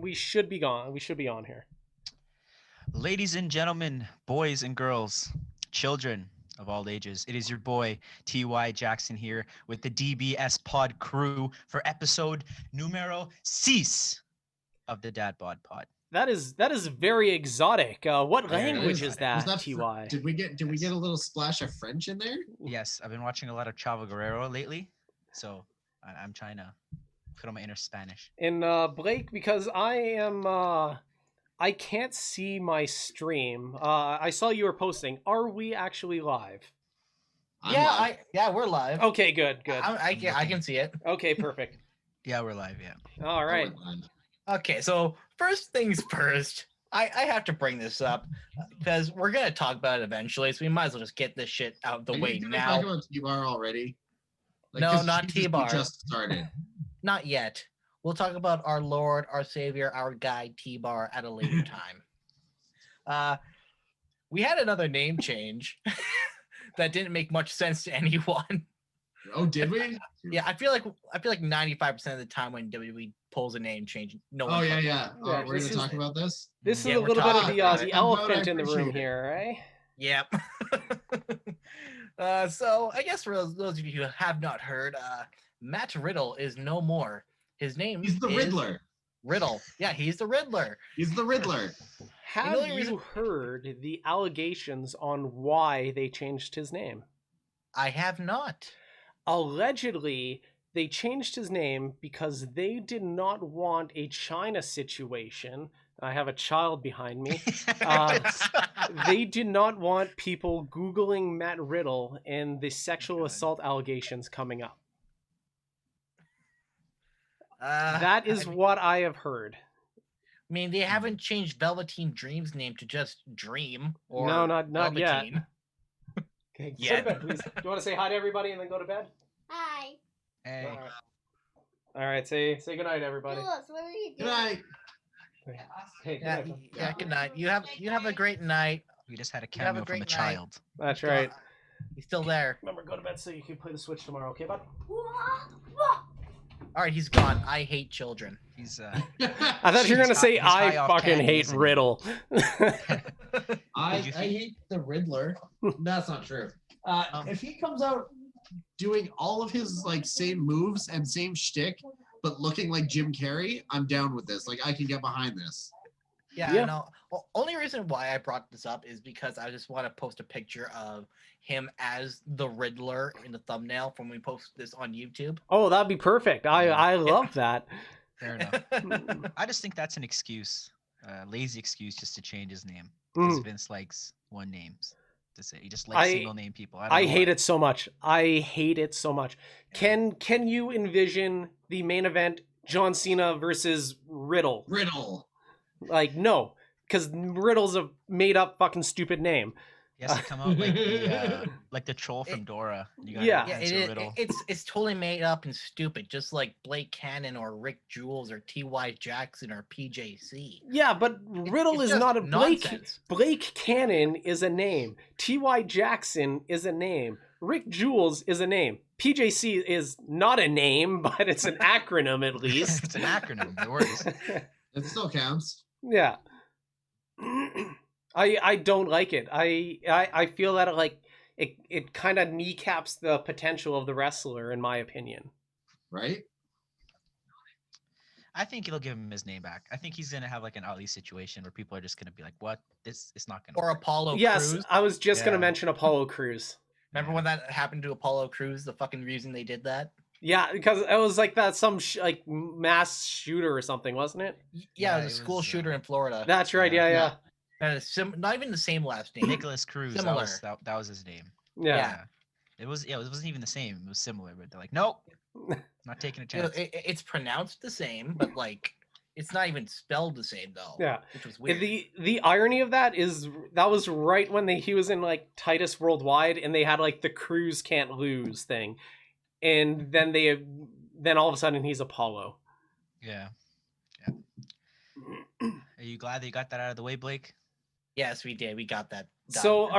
we should be gone. We should be on here. Ladies and gentlemen, boys and girls, children of all ages, it is your boy T.Y. Jackson here with the DBS Pod crew for episode numero 6 of the Dad Bod Pod. That is very exotic. What language is that, Ty? Did we get a little splash of French in there? Yes, I've been watching a lot of Chavo Guerrero lately, so I'm trying to put on my inner Spanish. And Blake, because I can't see my stream. I saw you were posting. Are we actually live? Yeah, we're live. Okay, good. I can see it. Okay, perfect. Yeah, we're live. Yeah. All right. Okay, so first things first, I have to bring this up because we're gonna talk about it eventually, so we might as well just get this shit out of the way now. Are you T-Bar already? No, not T-Bar. Just started. Not yet. We'll talk about our Lord, our Savior, our guide T-Bar at a later time. We had another name change that didn't make much sense to anyone. Oh, did we? Yeah, I feel like 95% of the time when WWE pulls a name change, no one. Oh yeah. We're gonna talk about this. This is a little bit of the elephant in the room here, right? Yep. So I guess for those of you who have not heard, Matt Riddle is no more. His name is the Riddler. Riddle. Yeah, he's the Riddler. He's the Riddler. Have you heard the allegations on why they changed his name? I have not. Allegedly, they changed his name because they did not want a China situation. I have a child behind me. They did not want people Googling Matt Riddle and the sexual assault allegations coming up. That is what I have heard. I mean, they haven't changed Velveteen Dream's name to just Dream. Or no, not Velveteen. yet. Okay, go to bed, please. Do you want to say hi to everybody and then go to bed? Hi. Hey. All right. Say good night, everybody. Jules, what are you doing? Good night. Hey, good night. You have a great night. We just had a cameo from a child. That's right. He's still there. Remember, go to bed so you can play the Switch tomorrow, okay, bud? All right, he's gone. I hate children. He's I thought you were gonna say I fucking hate Riddle. I hate the Riddler. That's not true. If he comes out doing all of his like same moves and same shtick, but looking like Jim Carrey, I'm down with this. Like I can get behind this. Yeah. No. Well, only reason why I brought this up is because I just want to post a picture of him as the Riddler in the thumbnail from when we post this on YouTube. Oh, that'd be perfect. I love that. Fair enough. I just think that's an excuse, lazy excuse, just to change his name because Vince likes one names. To say he just likes single name people. I hate it so much. I hate it so much. Can you envision the main event John Cena versus Riddle? Riddle. Like no, because Riddle's a made up fucking stupid name. He has to come out like the troll from Dora. It's totally made up and stupid, just like Blake Kannon or Rick Jules or T.Y. Jackson or PJC. Yeah, but Riddle is not a Blake Kannon is a name. T.Y. Jackson is a name. Rick Jules is a name. PJC is not a name, but it's an acronym at least. It's an acronym. It works. It still counts. Yeah. I don't like it. I feel that it kind of kneecaps the potential of the wrestler, in my opinion. Right? I think it'll give him his name back. I think he's gonna have like an Ali situation where people are just gonna be like, "What? It's not gonna." Or work. Apollo Crews. Yes, I was just gonna mention Apollo Crews. Remember when that happened to Apollo Crews? The fucking reason they did that? Yeah, because it was like that some like mass shooter or something, wasn't it? Yeah, it was a school shooter in Florida. That's right. Yeah. And not even the same last name. Nicholas Cruz. Similar. That was his name. Yeah. It wasn't even the same. It was similar, but they're like, nope, not taking a chance. It's pronounced the same, but like it's not even spelled the same though. Yeah, which was weird. The irony of that is that was right when he was in like Titus Worldwide, and they had like the Cruz can't lose thing, and then all of a sudden he's Apollo. Yeah. Are you glad that you got that out of the way, Blake? Yes, we did. We got that done. So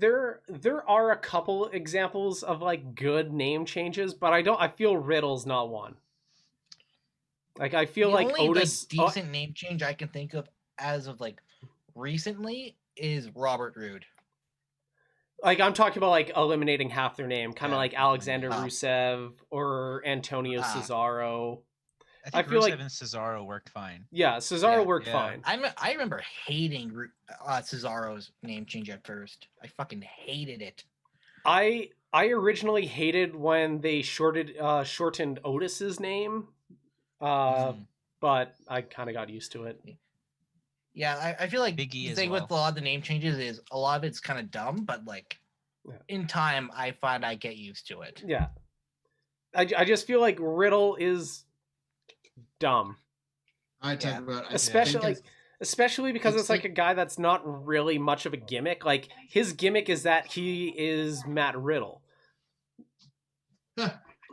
there are a couple examples of like good name changes, but I feel Riddle's not one. Like I feel The like only Otis. like, decent name change I can think of as of like recently is Robert Roode. Like I'm talking about like eliminating half their name, kind of Yeah, like Alexander Oh. Rusev or Antonio Cesaro. I think feel Rusev like and Cesaro worked fine. yeah, Cesaro Yeah, worked yeah. fine. I remember hating Cesaro's name change at first. I fucking hated it. I originally hated when they shortened Otis's name, but I kind of got used to it. Yeah, I feel like Big E the as thing well. with a lot of the name changes is a lot of it's kind of dumb, but like in time, I find I get used to it. Yeah, I just feel like Riddle is dumb, I talk about especially because it's like a guy that's not really much of a gimmick. Like his gimmick is that he is Matt Riddle.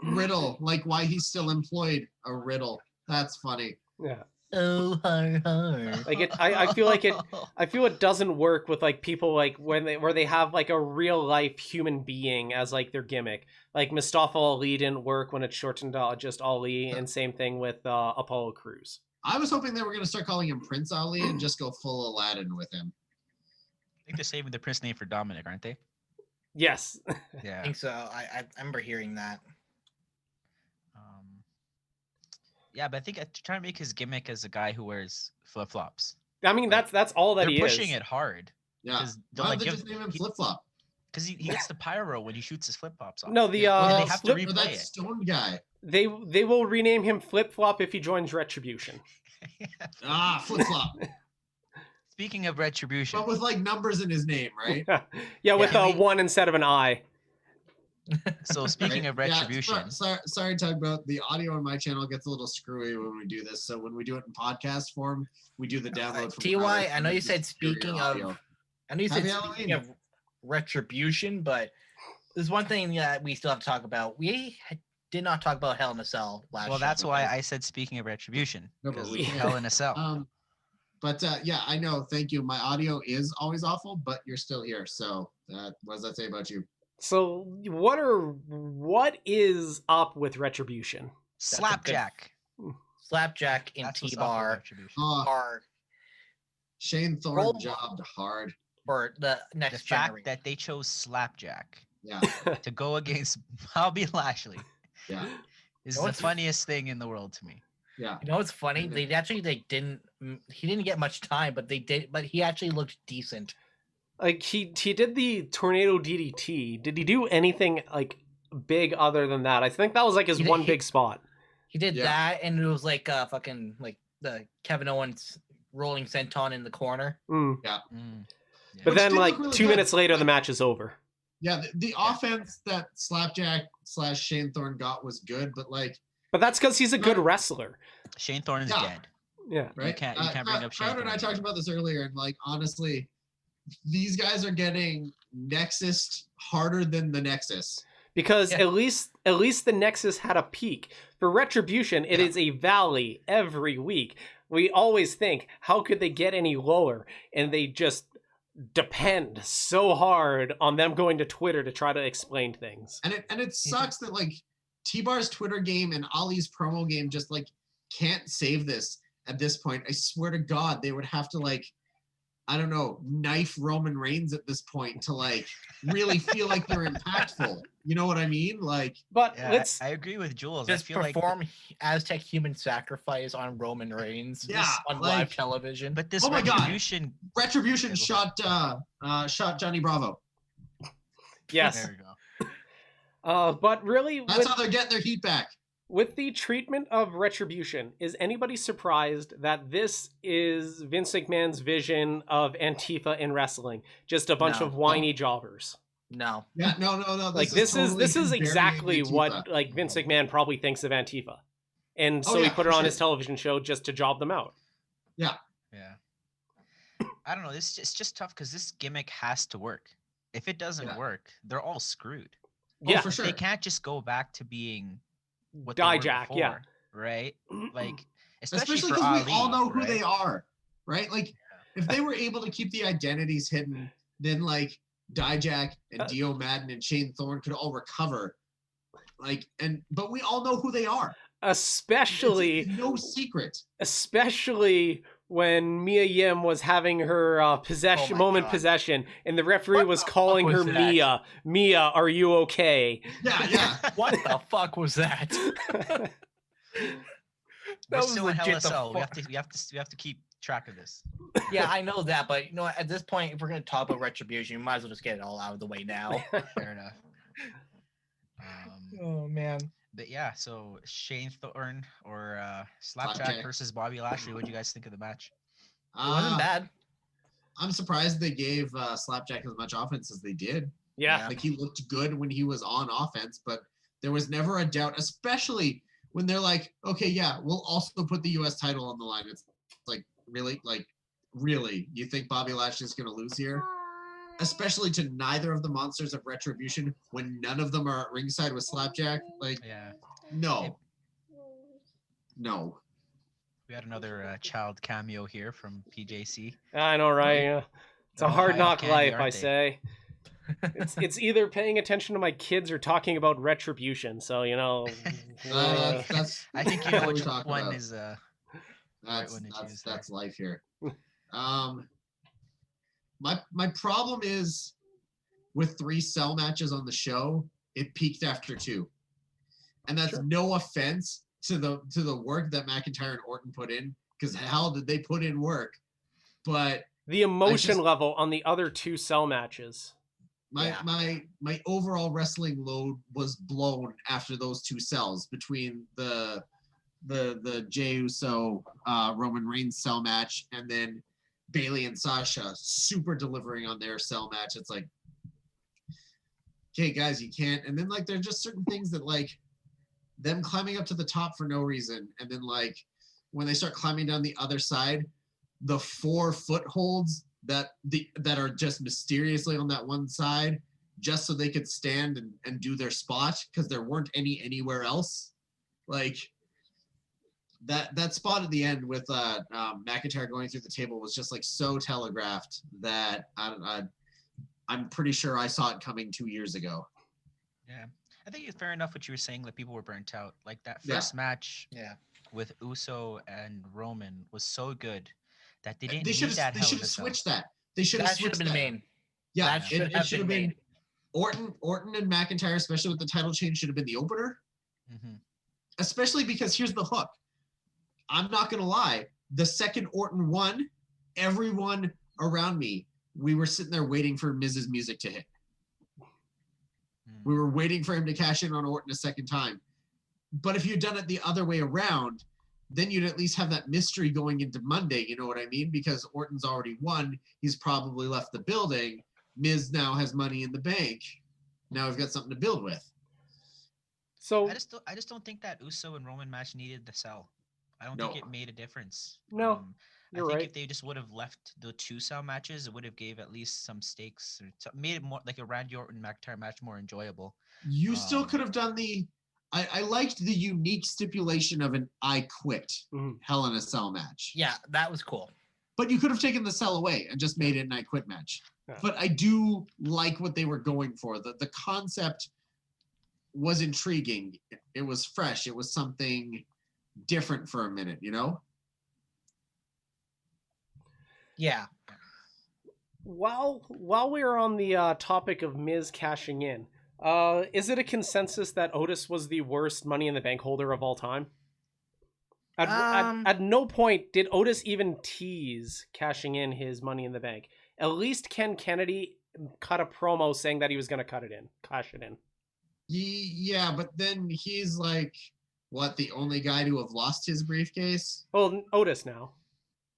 Riddle, like why he's still employed a Riddle. That's funny. Yeah. Oh, har. Like I feel it doesn't work with like people like where they have like a real life human being as like their gimmick. Like Mustafa Ali didn't work when it's shortened to just Ali, and same thing with Apollo Crews. I was hoping they were going to start calling him Prince Ali and just go full Aladdin with him. I think they're saving the Prince name for Dominic, aren't they? Yes. Yeah. I think so. I remember hearing that. Yeah, but I think I try to make his gimmick as a guy who wears flip flops. I mean that's all that They're he pushing is. it hard. Yeah. They'll, Why like, don't they just name him Flip Flop? Because he gets the pyro when he shoots his flip flops off. No, the and they have to Or replay that it. stone guy. they will rename him Flip Flop if he joins Retribution. Flip Flop. Speaking of Retribution, But with like numbers in his name, right? Yeah, with a 1 instead of an I. so speaking of Retribution, Yeah, sorry, Tug, but the audio on my channel gets a little screwy when we do this. So when we do it in podcast form, we do the download from TY, I know you said superior speaking audio. of I know you said Happy speaking Halloween. of Retribution, but there's one thing that we still have to talk about. We did not talk about Hell in a Cell last well, that's show, why because- I said speaking of Retribution. No, but Because we can't. Hell in a Cell. But yeah, I know. Thank you. My audio is always awful, but you're still here. So what does that say about you? So what is up with Retribution? Slapjack. Slapjack in That's what's up with T-Bar Retribution. Oh, are Shane Thorne Roll- jobbed hard. for the The next fact generation. that they chose Slapjack Yeah, to go against Bobby Lashley yeah, is No, the it's- funniest thing in the world to me. yeah. You know what's funny? He didn't get much time, but he actually looked decent. Like he did the tornado DDT. Did he do anything like big other than that? I think that was like his He did- one he- big spot. He did Yeah. that, and it was like fucking like the Kevin Owens rolling senton in the corner. Mm. Yeah. But Which then did like look really 2 good. minutes later the match is over. Yeah, the offense that Slapjack / Shane Thorne got was good, but like, But that's because he's a good wrestler. Shane Thorne is Yeah. dead. Yeah. right? can't bring up Shane Crowder and I Thorne. talked about this earlier, and like honestly, these guys are getting Nexus harder than the Nexus. Because Yeah. at least the Nexus had a peak. For Retribution, it Yeah. is a valley every week. We always think, how could they get any lower? And they just depend so hard on them going to Twitter to try to explain things. And it sucks that like T-Bar's Twitter game and Ali's promo game just like can't save this at this point. I swear to God, they would have to like, I don't know, knife Roman Reigns at this point to like really feel like they're impactful. You know what I mean? Like, But Yeah, let's I agree with Jules. Just I feel like, perform Aztec human sacrifice on Roman Reigns Yeah, on like- live television. but this Oh my God. Retribution. Retribution Okay, shot Johnny Bravo. yes. There we go. But really That's how they're getting their heat back. with the treatment of Retribution, is anybody surprised that this is Vince McMahon's vision of Antifa in wrestling? Just a bunch No. of whiny jobbers. No. Yeah, no. Like this is totally exactly burying what Antifa. like Vince McMahon probably thinks of Antifa. And so Oh, he yeah, put it for on sure. his television show just to job them out. Yeah. I don't know. It's just tough because this gimmick has to work. If it doesn't Yeah. work, they're all screwed. Oh, Yeah. for sure. They can't just go back to being what they were Dijak, yeah. before, right? Like, especially Especially for because Ali, we all know who right? they are, right? Like, if they were able to keep the identities hidden, then like Dijak and Dio Madden and Shane Thorne could all recover. Like, but we all know who they are. Especially It's no secret. Especially when Mia Yim was having her possession, and the referee was calling her Mia. Mia, are you okay? Yeah. What the fuck was that? We're still in LSL. We have to keep track of this. Yeah, I know that, but you know, at this point, if we're gonna talk about retribution, we might as well just get it all out of the way now. Fair enough. Oh man. But yeah, so Shane Thorne or Slapjack versus Bobby Lashley. What do you guys think of the match? It wasn't bad. I'm surprised they gave Slapjack as much offense as they did. Yeah. Like, he looked good when he was on offense, but there was never a doubt, especially when they're like, okay, yeah, we'll also put the U.S. title on the line. It's like, really? Like, really? You think Bobby Lashley's going to lose here? Especially to neither of the monsters of Retribution when none of them are at ringside with Slapjack? Like, no. No. We had another child cameo here from PJC. I know, right? It's a hard knock life, I say. It's either paying attention to my kids or talking about Retribution. So, you know. I think you know which one is that's life here. My problem is with 3 cell matches on the show, it peaked after 2. And that's no offense to the work that McIntyre and Orton put in, because hell did they put in work. But the emotion level on the other 2 cell matches. My overall wrestling load was blown after those 2 cells between the Jey Uso Roman Reigns cell match and then Bayley and Sasha super delivering on their cell match. It's like, okay, guys, you can't. And then like there's just certain things that like them climbing up to the top for no reason, and then like when they start climbing down the other side, the 4 footholds that are just mysteriously on that one side just so they could stand and do their spot because there weren't any anywhere else. Like that spot at the end with McIntyre going through the table was just like so telegraphed that I'm pretty sure I saw it coming 2 years ago. Yeah, I think it's fair enough what you were saying that people were burnt out. Like that first match with Uso and Roman was so good that they didn't need that. They should have switched that. They should have switched that. Main. Yeah, it should have been Orton and McIntyre, especially with the title change, should have been the opener. Mm-hmm. Especially because here's the hook. I'm not gonna lie. The second Orton won, everyone around me, we were sitting there waiting for Miz's music to hit. We were waiting for him to cash in on Orton a second time. But if you'd done it the other way around, then you'd at least have that mystery going into Monday, you know what I mean? Because Orton's already won. He's probably left the building. Miz now has money in the bank. Now we've got something to build with. So I just don't think that Uso and Roman match needed the sell. I don't think it made a difference. No, you're right. If they just would have left the 2 cell matches, it would have gave at least some stakes or made it more like a Randy Orton McIntyre match more enjoyable. You still could have done I liked the unique stipulation of an I quit Hell in a Cell match. Yeah, that was cool. But you could have taken the cell away and just made it an I quit match. Yeah. But I do like what they were going for. The concept was intriguing. It was fresh. It was something different for a minute, you know? Yeah. While we are on the topic of Miz cashing in, is it a consensus that Otis was the worst Money in the Bank holder of all time? At no point did Otis even tease cashing in his Money in the Bank. At least Ken Kennedy cut a promo saying that he was going to cash it in. Yeah, but then he's like, what, the only guy to have lost his briefcase? Well, Otis now.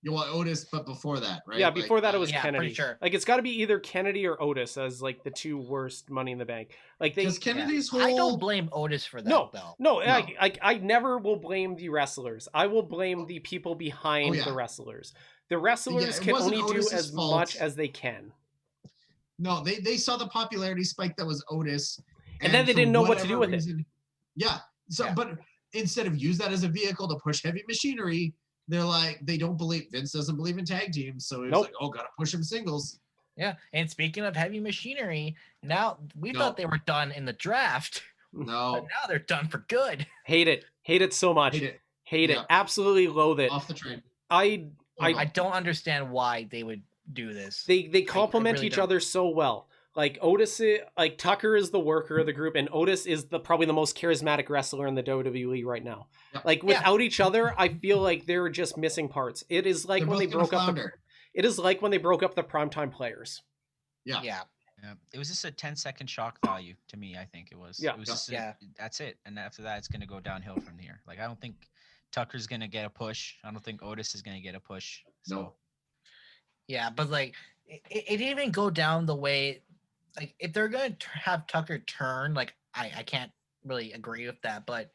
Well, Otis, but before that, right? Yeah, before that it was Kennedy. Pretty sure. Like it's got to be either Kennedy or Otis as like the 2 worst Money in the Bank. Like they. Kennedy's whole. I don't blame Otis for that. No. I never will blame the wrestlers. I will blame the people behind the wrestlers. The wrestlers can only do as much as they can. No, they saw the popularity spike that was Otis, and then they didn't know what to do with it. Yeah. So, but instead of use that as a vehicle to push heavy machinery. They're like, Vince doesn't believe in tag teams. So he's like, oh, got to push him singles. Yeah. And speaking of heavy machinery, now we thought they were done in the draft No. But now they're done for good. Hate it so much. Hate it. Absolutely loathe it. Off the train. I don't understand why they would do this. They complement each other so well. Like Tucker is the worker of the group, and Otis is probably the most charismatic wrestler in the WWE right now. Yep. Like without each other, I feel like they're just missing parts. It is like when they broke up it is like when they broke up the primetime players. Yeah. It was just a 10-second shock value to me, I think it was. Yeah. It was just that's it. And after that, it's going to go downhill from here. Like, I don't think Tucker's going to get a push. I don't think Otis is going to get a push. So. No. Yeah, but like, it didn't even go down the way, like, if they're going to have Tucker turn, like, I can't really agree with that. But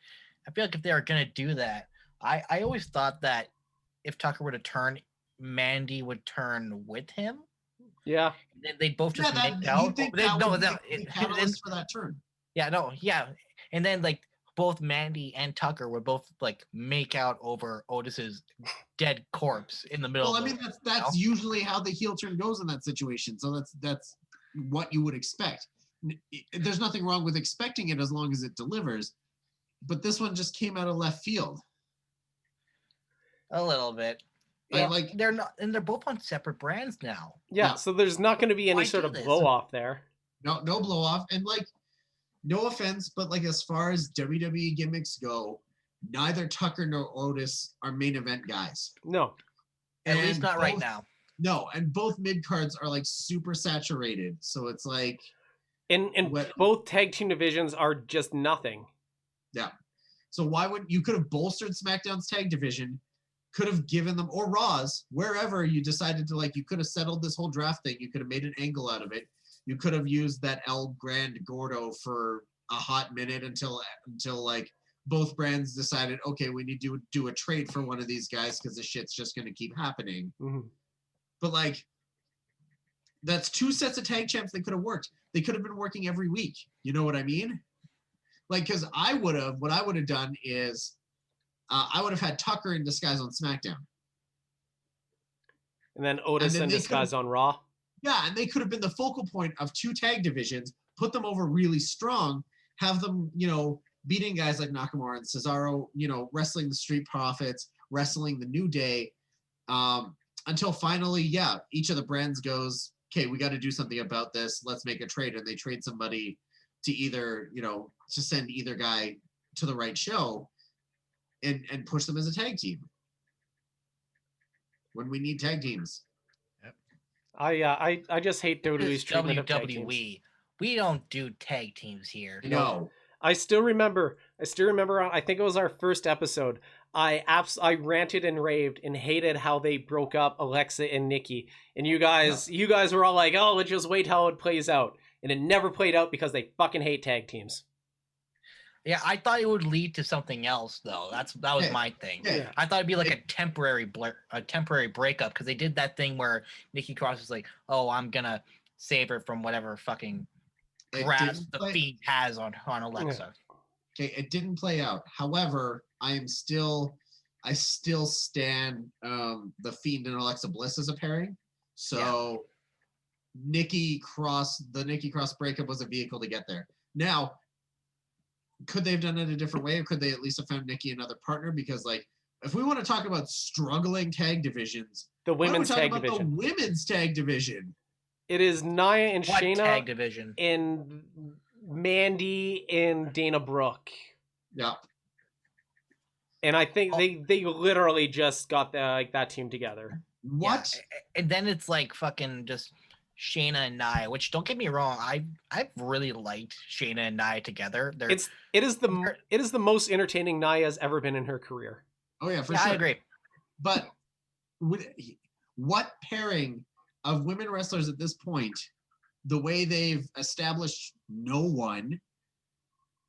I feel like if they are going to do that, I always thought that if Tucker were to turn, Mandy would turn with him. Yeah. They'd both just make out. Catalyst for that turn. Yeah. And then like both Mandy and Tucker would both like make out over Otis's dead corpse in the middle. Well, I mean that's usually how the heel turn goes in that situation. So that's what you would expect. There's nothing wrong with expecting it as long as it delivers. But this one just came out of left field. A little bit. Yeah, like they're not, and they're both on separate brands now. Yeah, so there's not going to be any sort of blow off there. No blow off, and like, no offense, but like as far as WWE gimmicks go, neither Tucker nor Otis are main event guys. No, at least not right now. No, and both mid cards are like super saturated, so it's like, and both tag team divisions are just nothing. Yeah, so why would you could have bolstered SmackDown's tag division? Could have given them, or Raw's, wherever you decided to, like, you could have settled this whole draft thing. You could have made an angle out of it. You could have used that El Grand Gordo for a hot minute until like both brands decided, okay, we need to do a trade for one of these guys because this shit's just going to keep happening. Mm-hmm. But like, that's two sets of tag champs that could have worked. They could have been working every week. You know what I mean? Like, because what I would have done is, I would have had Tucker in disguise on SmackDown. And then Otis in disguise on Raw. Yeah, and they could have been the focal point of two tag divisions, put them over really strong, have them, beating guys like Nakamura and Cesaro, wrestling the Street Profits, wrestling the New Day, until finally, each of the brands goes, okay, we got to do something about this. Let's make a trade. And they trade somebody to either, to send either guy to the right show. And push them as a tag team when we need tag teams. Yep. I just hate WWE's treatment of tag teams. We don't do tag teams here. No. I still remember. I think it was our first episode. I ranted and raved and hated how they broke up Alexa and Nikki. And you guys were all like, "Oh, let's just wait how it plays out." And it never played out because they fucking hate tag teams. Yeah, I thought it would lead to something else, though. That was my thing. Yeah. I thought it'd be like a temporary breakup because they did that thing where Nikki Cross was like, "Oh, I'm gonna save her from whatever fucking grasp the Fiend has on Alexa." Okay, it didn't play out. However, I still stand the Fiend and Alexa Bliss as a pairing. So the Nikki Cross breakup was a vehicle to get there. Now, could they have done it a different way, or could they at least have found Nikki another partner? Because, like, if we want to talk about struggling tag divisions, the women's tag division. The women's tag division. It is Nia and Shayna tag division, and Mandy and Dana Brooke. Yeah. And I think they literally just got that team together. What? Yeah. And then it's like fucking just Shayna and Nia, which, don't get me wrong, I've really liked Shayna and Nia together. It is the most entertaining Nia's ever been in her career. Oh yeah, for sure. I agree. But what pairing of women wrestlers at this point, the way they've established no one,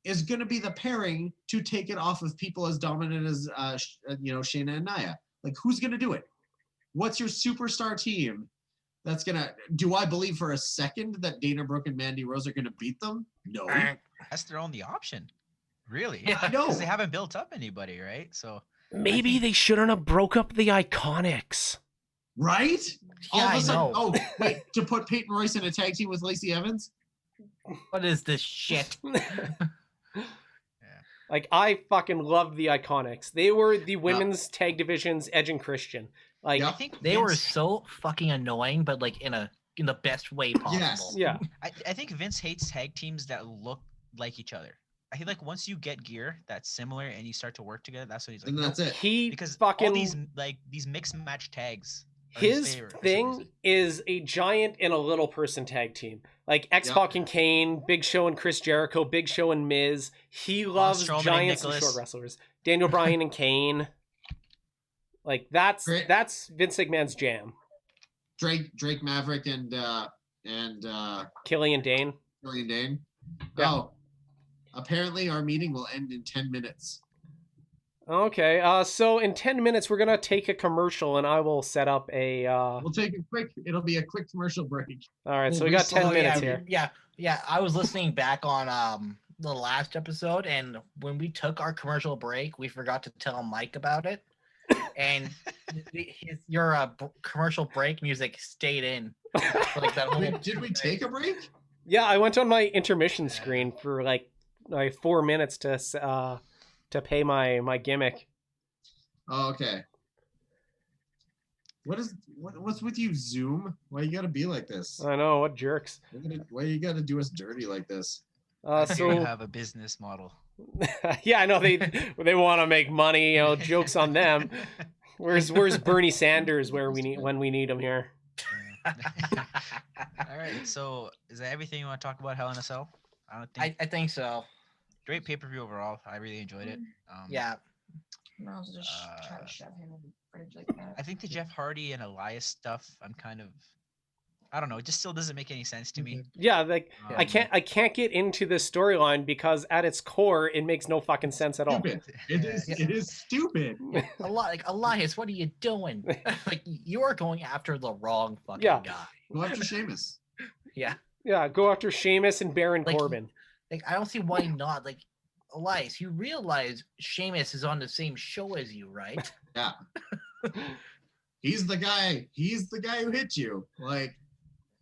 is going to be the pairing to take it off of people as dominant as Shayna and Nia? Like, who's going to do it? What's your superstar team? That's do I believe for a second that Dana Brooke and Mandy Rose are gonna beat them? No. That's their only option. Really? Yeah, I know. Because they haven't built up anybody, right? So maybe they shouldn't have broke up the Iconics. Right? Yeah, I know. Oh, wait, to put Peyton Royce in a tag team with Lacey Evans? What is this shit? Like, I fucking loved the Iconics. They were the women's tag division's Edge and Christian. Like, I think They were so fucking annoying, but like in the best way possible. Yes. yeah. I think Vince hates tag teams that look like each other. I feel like once you get gear that's similar and you start to work together, that's what he's like. And that's it. He Because fucking all these mixed match tags. Are his favorite for some thing reason. is a giant and a little person tag team. Like X-Pac and Kane, Big Show and Chris Jericho, Big Show and Miz. He loves Strowman and giants and Nicholas. short wrestlers. Daniel Bryan and Kane. Like that's Great. Vince McMahon's jam. Drake Maverick and Killian Dane. Killian Dane. Yeah. Oh, apparently our meeting will end in 10 minutes. Okay, so in 10 minutes we're gonna take a commercial and I will set up a We'll take a quick. It'll be a quick commercial break. all right, so We'll we got 10 restart- minutes yeah, here. Yeah. I was listening back on the last episode, and when we took our commercial break, we forgot to tell Mike about it, and your commercial break music stayed in. For, like, that whole Did we take a break? Yeah, I went on my intermission screen for like 4 minutes to pay my gimmick. Oh, okay. What's with you, Zoom? Why you gotta be like this? I know, what jerks. Why you gotta do us dirty like this? I hear you So have a business model. yeah, I know they want to make money. You know, jokes on them. Where's Bernie Sanders when we need him here? All right, so is that everything you want to talk about Hell in a Cell? I don't think. I think so. Great pay-per-view overall. I really enjoyed it. Yeah. I was just trying to shove him in the fridge like that. I think the Jeff Hardy and Elias stuff, I'm kind of, I don't know. It just still doesn't make any sense to me. Yeah, like I Um, can't get into this storyline because at its core it makes no fucking sense at all. Stupid. It is stupid. Elias, what are you doing? Like, you are going after the wrong fucking Yeah. guy. Go after Sheamus. Yeah. Yeah, go after Sheamus and Baron Like, Corbin. Like, I don't see why not. Like, Elias, you realize Sheamus is on the same show as you, right? Yeah. He's the guy. He's the guy who hit you. Like,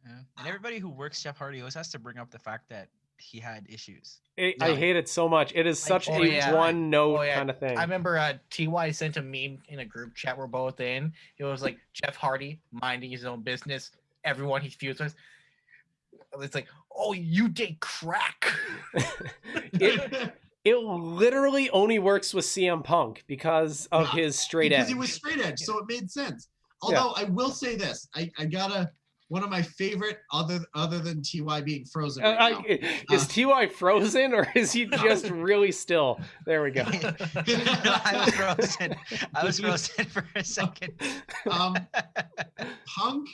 Yeah. And everybody who works Jeff Hardy always has to bring up the fact that he had issues. I Yeah. hate it so much. It is such oh, a yeah. one note Oh, yeah. kind of thing. I remember TY sent a meme in a group chat we're both in. It was like Jeff Hardy minding his own business. Everyone he feuds with. It's like, oh, you did crack. It literally only works with CM Punk because of Yeah, his straight because edge. he was straight edge, so it made sense. Although I will say this, I gotta one of my favorite other than TY being frozen. Right now. Is TY frozen or is he just really still? There we go. No, I was frozen. I was frozen for a second. Punk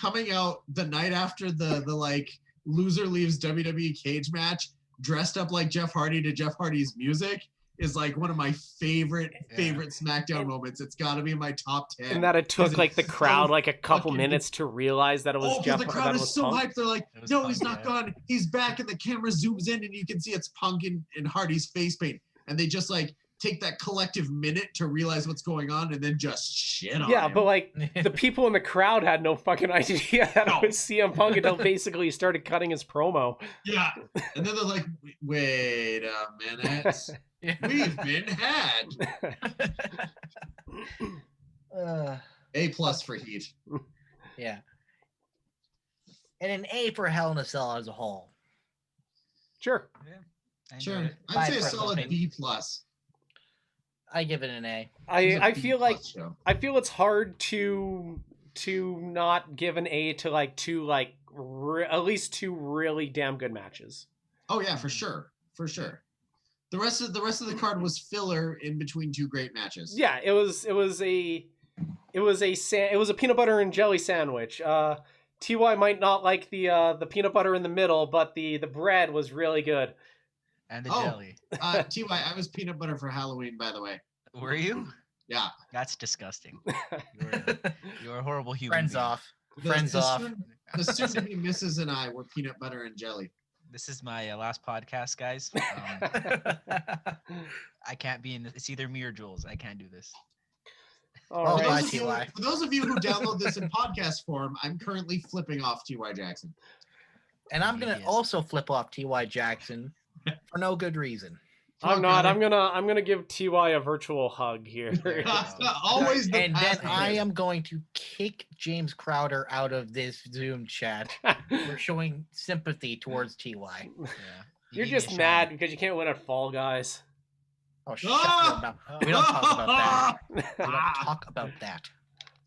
coming out the night after the like loser leaves WWE cage match, dressed up like Jeff Hardy to Jeff Hardy's music, is like one of my favorite SmackDown moments. It's got to be in my top 10. And that it took like the it's crowd so like a couple fucking- minutes to realize that it was Oh, Jeff. because the that crowd it is was so Punk. hyped. They're like, It was no, Punk, he's not yeah. gone. He's back. And the camera zooms in and you can see it's Punk in Hardy's face paint. And they just like take that collective minute to realize what's going on and then just shit on Yeah, him. but like the people in the crowd had no fucking idea that No. it was CM Punk until basically he started cutting his promo. Yeah. And then they're like, wait a minute. We've been had. A+ for Heat. Yeah. And an A for Hell in a Cell as a whole. Sure. I enjoyed Sure. it. I'd say a personal solid opinion. B+. I give it an A. I feel like Show. I feel it's hard to not give an A to like at least two really damn good matches. Oh yeah, for sure. For sure. The rest of the card was filler in between two great matches. Yeah, it was a peanut butter and jelly sandwich. TY might not like the peanut butter in the middle, but the bread was really good. And the Oh. jelly. TY, I was peanut butter for Halloween, by the way. Were you? Yeah. That's disgusting. You're a horrible human. Friends being. off. Friends off. The soon-to-be Mrs. and I were peanut butter and jelly. This is my last podcast, guys. I can't be in this. It's either me or Jules. I can't do this. All Oh, right. bye, For those of you who download this in podcast form, I'm currently flipping off TY Jackson. And I'm going to Yes. also flip off T.Y. Jackson for no good reason. I'm not. I'm gonna give TY a virtual hug here. Always the And then passive. I am going to kick James Crowder out of this Zoom chat for showing sympathy towards TY. Yeah. You're gave me a just shine. mad because you can't win at Fall Guys. Oh, shut your mouth. We don't talk about that. We don't talk about that.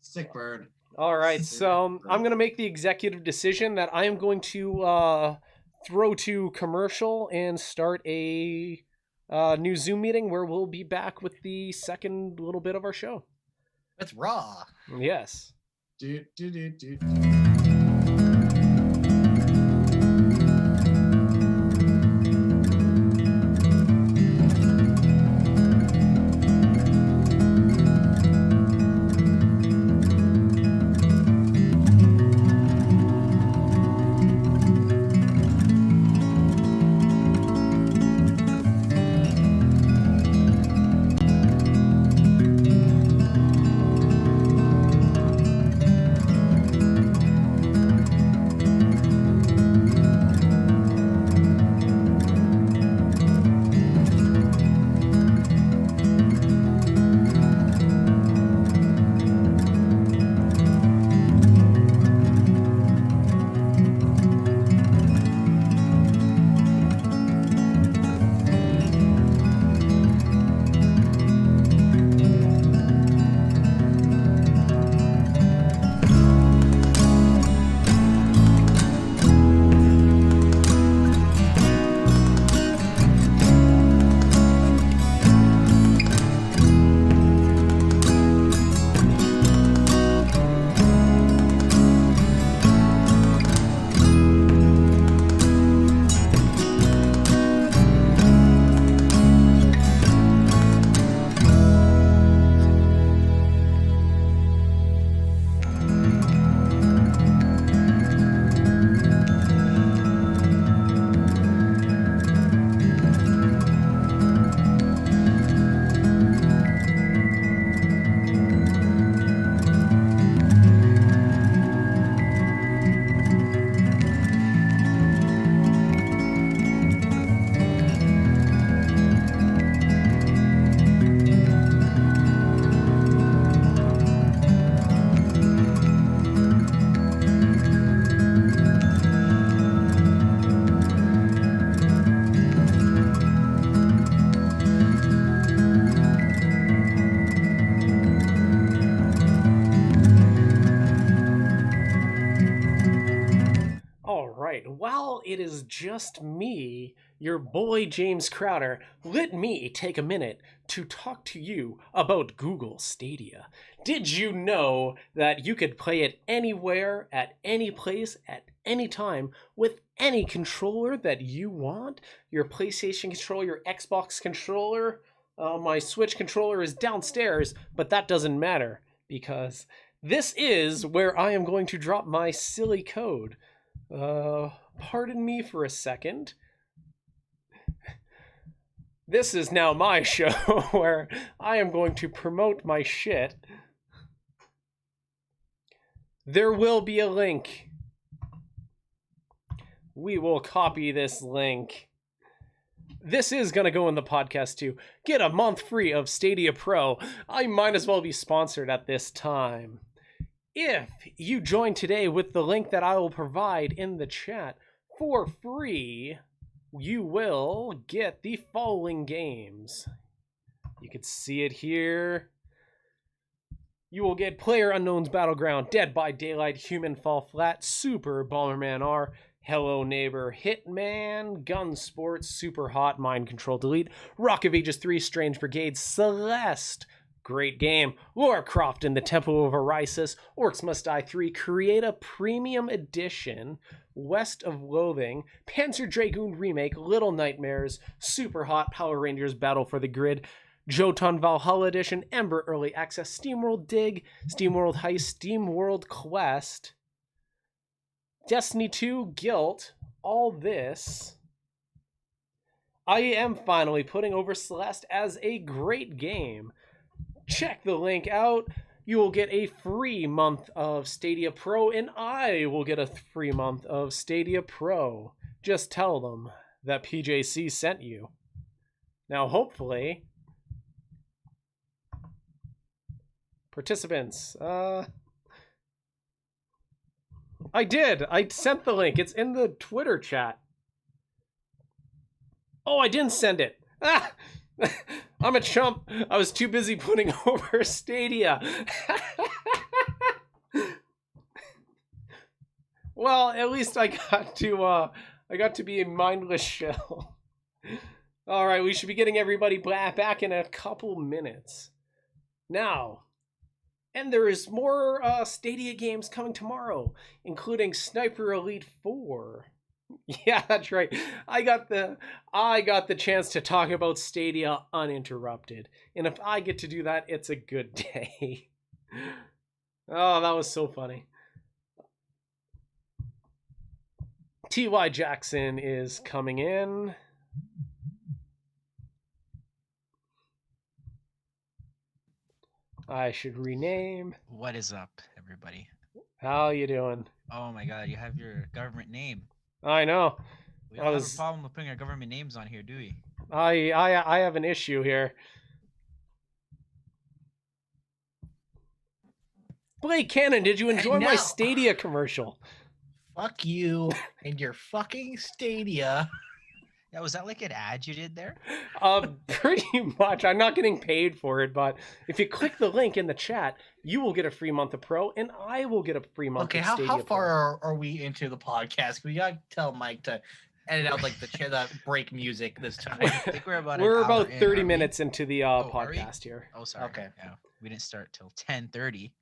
Sick bird. All right, so I'm going to make the executive decision that I am going to throw to commercial and start a new Zoom meeting where we'll be back with the second little bit of our show. It's raw. Yes. Do. right. While it is just me, your boy James Crowder, let me take a minute to talk to you about Google Stadia. Did you know that you could play it anywhere, at any place, at any time, with any controller that you want? Your PlayStation controller, your Xbox controller, my Switch controller is downstairs, but that doesn't matter because this is where I am going to drop my silly code. Pardon me for a second. This is now my show where I am going to promote my shit. There will be a link. We will copy this link. This is going to go in the podcast too. Get a month free of Stadia Pro. I might as well be sponsored at this time. If you join today with the link that I will provide in the chat for free, you will get the following games. You can see it here. You will get PlayerUnknown's Battleground, Dead by Daylight, Human Fall Flat, Super Bomberman R, Hello Neighbor, Hitman, Gun Sports, Super Hot, Mind Control Delete, Rock of Ages 3, Strange Brigade, Celeste, great game, Lara Croft in the Temple of Orisis, Orcs Must Die 3, Create a Premium Edition, West of Loathing, Panzer Dragoon Remake, Little Nightmares, Super Hot, Power Rangers Battle for the Grid, Jotun Valhalla Edition, Ember Early Access, SteamWorld Dig, SteamWorld Heist, SteamWorld Quest, Destiny 2, Guilt, all this. I am finally putting over Celeste as a great game. Check the link out. You will get a free month of Stadia Pro, and I will get a free month of Stadia Pro. Just tell them that PJC sent you. Now, hopefully, participants. I did. I sent the link. It's in the Twitter chat. Oh, I didn't send it. Ah! I'm a chump. I was too busy putting over Stadia. Well, at least I got to be a mindless shell. All right, we should be getting everybody back in a couple minutes. Now, and there is more Stadia games coming tomorrow, including Sniper Elite 4. Yeah, that's right. I got the chance to talk about Stadia uninterrupted. And if I get to do that, it's a good day. Oh, that was so funny. T.Y. Jackson is coming in. I should rename. What is up, everybody? How you doing? Oh my god, you have your government name. I know. We don't have a problem with putting our government names on here, do we? I have an issue here. Blake Kannon, did you enjoy my Stadia commercial? Fuck you and your fucking Stadia. Yeah, was that like an ad you did there? Pretty much. I'm not getting paid for it, but if you click the link in the chat, you will get a free month of Pro, and I will get a free month of Stadia. Okay, how far are we into the podcast? We gotta tell Mike to edit out like the break music this time. I think we're about 30 minutes into the podcast here. Oh, sorry. Okay. Yeah, we didn't start till 10:30.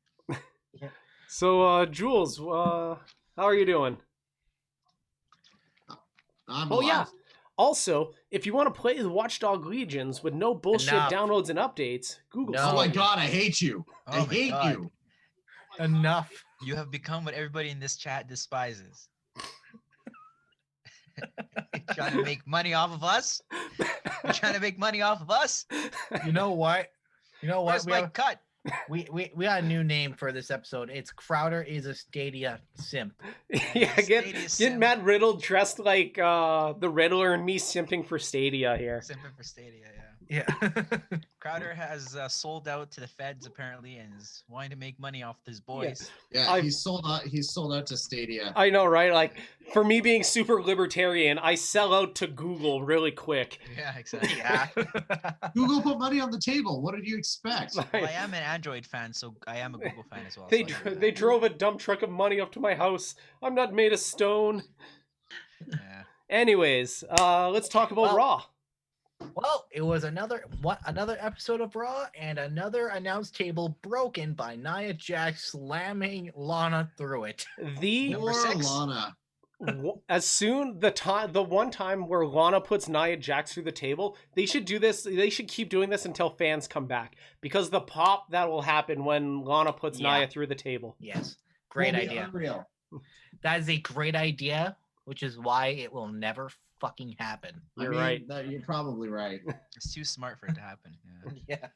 So, Jules, how are you doing? I'm alive. Yeah. Also, if you want to play the Watchdog Legions with no bullshit downloads and updates, Google Stadia. Oh my god, I hate you. Oh I hate you. Enough. You have become what everybody in this chat despises. You're trying to make money off of us? You're trying to make money off of us? You know what? Where's my cut? We got a new name for this episode. It's Crowder is a Stadia simp. Yeah, get Matt Riddle dressed like the Riddler and me simping for Stadia here. Simping for Stadia, yeah. Yeah. Crowder has sold out to the feds apparently and is wanting to make money off his boys. Yeah, he's sold out. He's sold out to Stadia. I know, right? Like for me being super libertarian, I sell out to Google really quick. Yeah, exactly. Yeah. Google put money on the table. What did you expect? Well, I am an Android fan, so I am a Google fan as well. They drove a dump truck of money up to my house. I'm not made of stone. Yeah. Anyways, let's talk about Raw. Well, it was another episode of Raw and another announce table broken by Nia Jax slamming Lana through it. Poor Lana. The one time where Lana puts Nia Jax through the table, they should do this. They should keep doing this until fans come back, because the pop that will happen when Lana puts Nia through the table. Yes, great idea. Unreal. That is a great idea, which is why it will never fucking happen. You're right. You're probably right. It's too smart for it to happen. Yeah.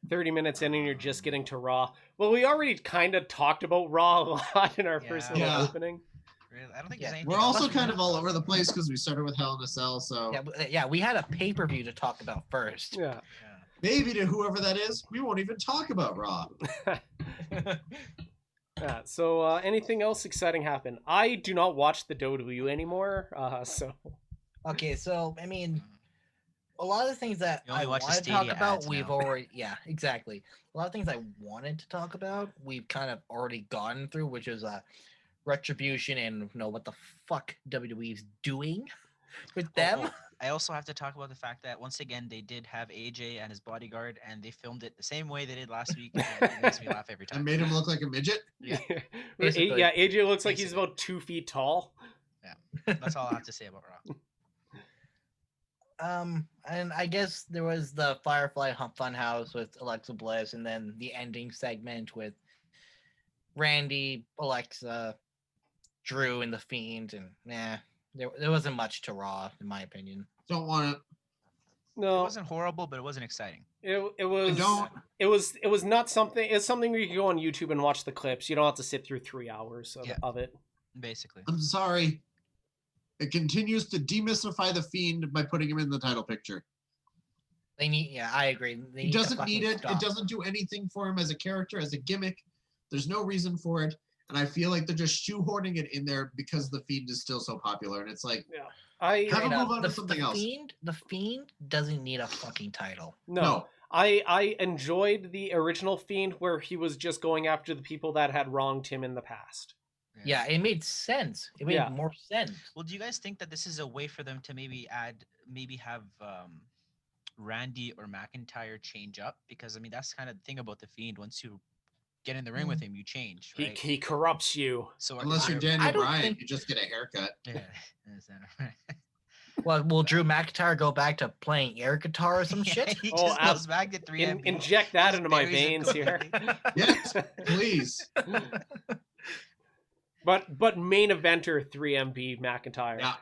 30 minutes in and you're just getting to Raw. Well, we already kind of talked about Raw a lot in our first little opening. Really? I don't think there's anything. We're also kind of all over the place because we started with Hell in a Cell, so yeah, we had a pay-per-view to talk about first. Yeah. Maybe to whoever that is, we won't even talk about Raw. Yeah, so anything else exciting happen? I do not watch the WWE anymore, so. Okay, so I mean, a lot of the things that I wanted to talk about, we've already, exactly. A lot of things I wanted to talk about, we've kind of already gone through, which is Retribution and what the fuck WWE's doing with them. I also have to talk about the fact that once again they did have AJ and his bodyguard, and they filmed it the same way they did last week. And it makes me laugh every time. And made him look like a midget. Yeah, AJ looks like he's about 2 feet tall. Yeah, that's all I have to say about Raw. And I guess there was the Firefly Funhouse with Alexa Bliss, and then the ending segment with Randy, Alexa, Drew, and the Fiend, and there wasn't much to Raw in my opinion. Don't want it. No, it wasn't horrible, but it wasn't exciting. It was not something. It's something where you can go on YouTube and watch the clips. You don't have to sit through 3 hours of it. Basically. I'm sorry. It continues to demystify the Fiend by putting him in the title picture. They need, yeah, I agree. He doesn't need it. It doesn't do anything for him as a character, as a gimmick. There's no reason for it. And I feel like they're just shoehorning it in there because the Fiend is still so popular. And it's like, have a move on to something else. The Fiend doesn't need a fucking title. No. I enjoyed the original Fiend where he was just going after the people that had wronged him in the past. Yeah, it made sense. It made more sense. Well, do you guys think that this is a way for them to maybe have Randy or McIntyre change up? Because I mean, that's kind of the thing about the Fiend. Once you get in the ring with him, you change. Right? He corrupts you. So unless you're Daniel Bryan, you just get a haircut. Yeah. Well, will Drew McIntyre go back to playing air guitar or some shit? He just goes back to 3MB. Inject that into my veins here. Yes, please. But main eventer 3MB McIntyre. Yeah.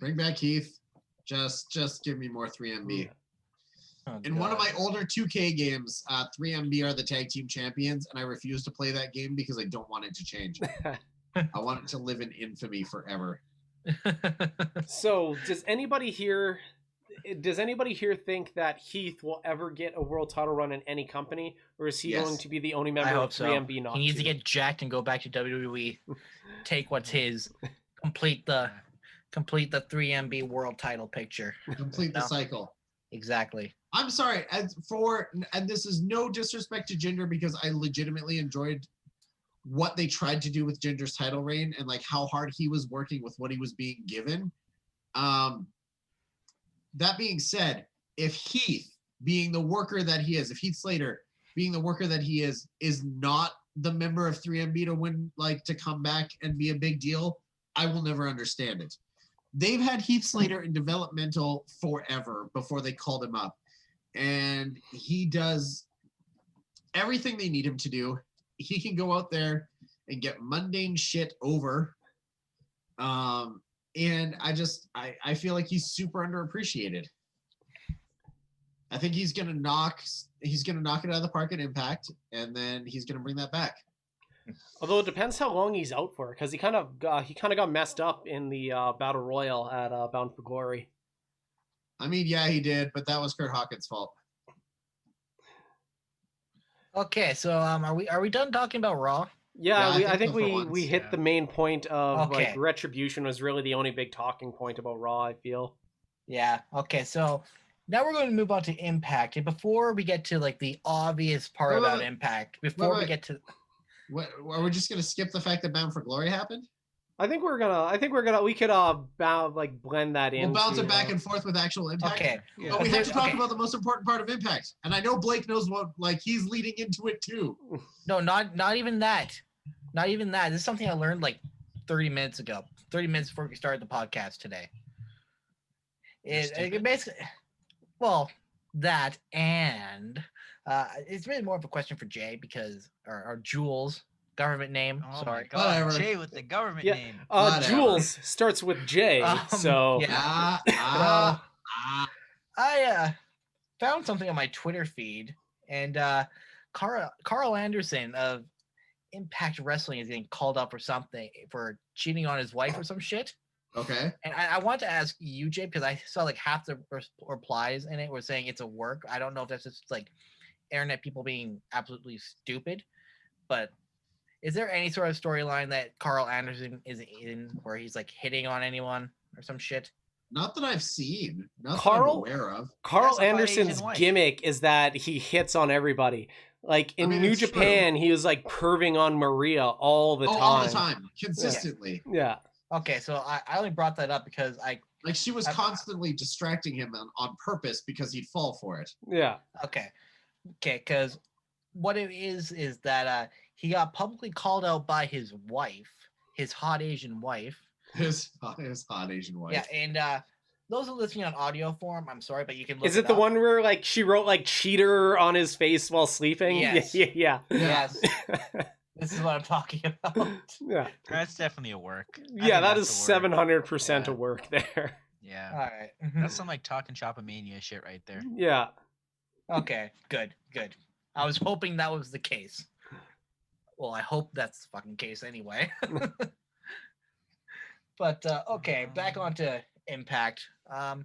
Bring back Heath. Just give me more 3MB. In one of my older 2K games, 3MB are the tag team champions, and I refuse to play that game because I don't want it to change. I want it to live in infamy forever. So, does anybody here think that Heath will ever get a world title run in any company, or is he going to be the only member of 3MB not He needs to get jacked and go back to WWE, take what's his, complete the 3MB world title picture. Complete the cycle. Exactly. I'm sorry, and this is no disrespect to Jinder, because I legitimately enjoyed what they tried to do with Jinder's title reign and like how hard he was working with what he was being given. That being said, if Heath, being the worker that he is, if Heath Slater, being the worker that he is not the member of 3MB to win, like to come back and be a big deal, I will never understand it. They've had Heath Slater in developmental forever before they called him up. And he does everything they need him to do. He can go out there and get mundane shit over. And I feel like he's super underappreciated. I think he's gonna knock it out of the park at Impact, and then he's gonna bring that back. Although it depends how long he's out for, because he kind of got messed up in the Battle Royal at Bound for Glory. I mean, yeah, he did, but that was Kurt Hawkins' fault. Okay, so are we done talking about Raw? Yeah, I think we hit the main point of like Retribution was really the only big talking point about Raw, I feel. Yeah. Okay, so now we're going to move on to Impact. And before we get to like the obvious part about Impact, we get to what, are we just gonna skip the fact that Bound for Glory happened? We could blend that in. We'll bounce it back and forth with actual Impact. Okay. Yeah. But we have to talk about the most important part of Impact. And I know Blake knows what, like, he's leading into it too. No, not even that. Not even that. This is something I learned like 30 minutes ago. 30 minutes before we started the podcast today. It basically, well, that and it's really more of a question for Jay because or Jules, government name. Oh sorry. My God. Jay with the government name. Jules starts with J. So yeah. I found something on my Twitter feed, and Carl Anderson of Impact Wrestling is getting called up for something for cheating on his wife or some shit. Okay. And I want to ask you, Jay, because I saw like half the replies in it were saying it's a work. I don't know if that's just like internet people being absolutely stupid, but is there any sort of storyline that Carl Anderson is in where he's like hitting on anyone or some shit? Not that I've seen. Not that I'm aware of. Carl Anderson's gimmick is that he hits on everybody. Like in New Japan, he was like perving on Maria all the time. All the time, consistently. Yeah. Okay, so I only brought that up because she was constantly distracting him on purpose because he'd fall for it. Yeah. Okay, because what it is that he got publicly called out by his wife, his hot Asian wife. His hot Asian wife. Yeah, and those are listening on audio form, I'm sorry, but you can look Is it the one where like she wrote like cheater on his face while sleeping? Yes. Yeah. Yes. This is what I'm talking about. Yeah. That's definitely a work. Yeah, that is 700% a work there. Yeah. All right. That's some like talking shop-a-mania shit right there. Yeah. Okay, good. I was hoping that was the case. Well, I hope that's the fucking case anyway. But okay, back onto Impact. I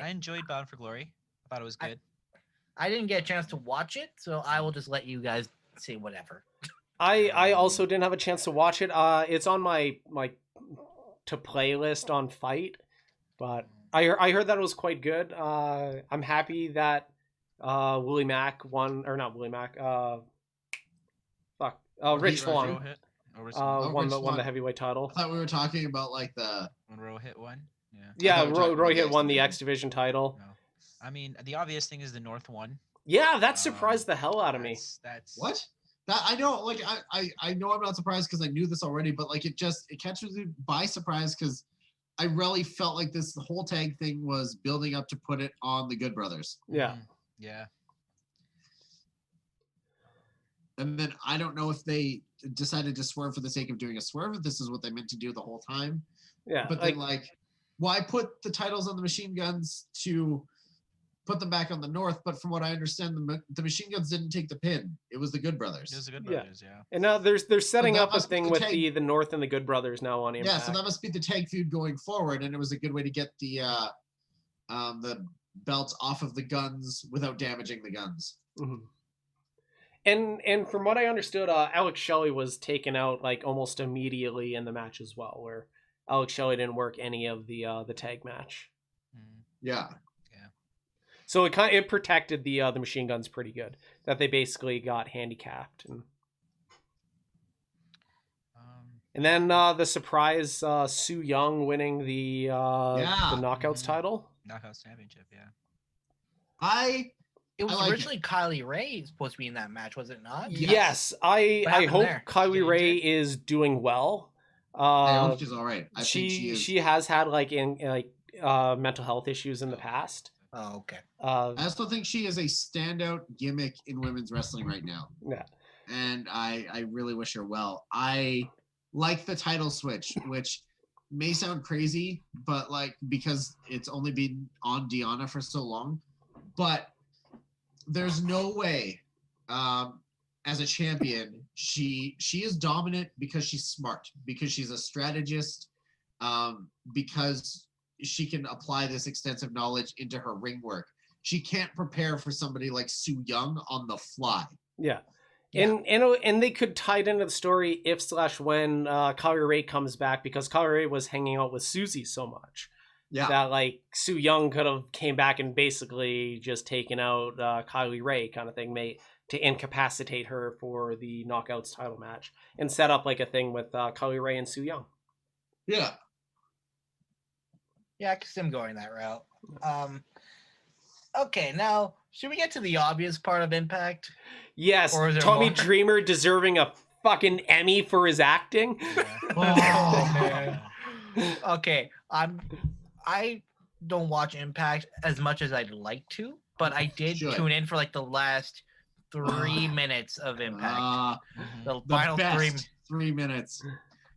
enjoyed Bound for Glory. I thought it was good. I didn't get a chance to watch it, so I will just let you guys say whatever. I also didn't have a chance to watch it. It's on my to playlist on Fight, but I heard that it was quite good. I'm happy that Willie Mack won, or not Willie Mack. Rich Swann won the heavyweight title. I thought we were talking about like the when Rohit won. Yeah, Rohit won the X Division title. No. I mean, the obvious thing is the North won. Yeah, that surprised the hell out of me. That's what? That I know, like I know I'm not surprised because I knew this already, but like it catches me by surprise because I really felt like the whole tag thing was building up to put it on the Good Brothers. Yeah. Yeah. And then I don't know if they decided to swerve for the sake of doing a swerve, if this is what they meant to do the whole time. Yeah. But then why put the titles on the Machine Guns to put them back on the North? But from what I understand, the Machine Guns didn't take the pin. It was the Good Brothers. It was the Good Brothers, yeah. And now they're setting up a thing with the North and the Good Brothers now on Impact. Yeah, so that must be the tag feud going forward, and it was a good way to get the belts off of the Guns without damaging the Guns. Mm-hmm. And from what I understood, Alex Shelley was taken out like almost immediately in the match as well, where Alex Shelley didn't work any of the tag match. Yeah. So it protected the Machine Guns pretty good. That they basically got handicapped, and then the surprise Su Yung winning the Knockouts title, Knockouts Championship. Yeah. It was originally Kylie Ray supposed to be in that match, was it not? Yes, I hope Kylie Ray is doing well. I hope she's all right. I think she has had mental health issues in the past. Oh, okay. I also think she is a standout gimmick in women's wrestling right now. Yeah. And I really wish her well. I like the title switch, which may sound crazy, but because it's only been on Deonna for so long, but there's no way as a champion she is dominant because she's smart, because she's a strategist, because she can apply this extensive knowledge into her ring work. She can't prepare for somebody like Su Yung on the fly. Yeah. And they could tie it into the story if/when Kylie Ray comes back, because Kylie Ray was hanging out with Susie so much. Yeah. That Su Yung could have came back and basically just taken out Kylie Ray kind of thing, to incapacitate her for the Knockouts title match and set up a thing with Kylie Ray and Su Yung. Yeah. Yeah, I can see him going that route. Okay, now should we get to the obvious part of Impact? Yes, Tommy Dreamer deserving a fucking Emmy for his acting. Oh man. Okay, I don't watch Impact as much as I'd like to, but I did tune in for the last 3 minutes of Impact. The final best 3 minutes.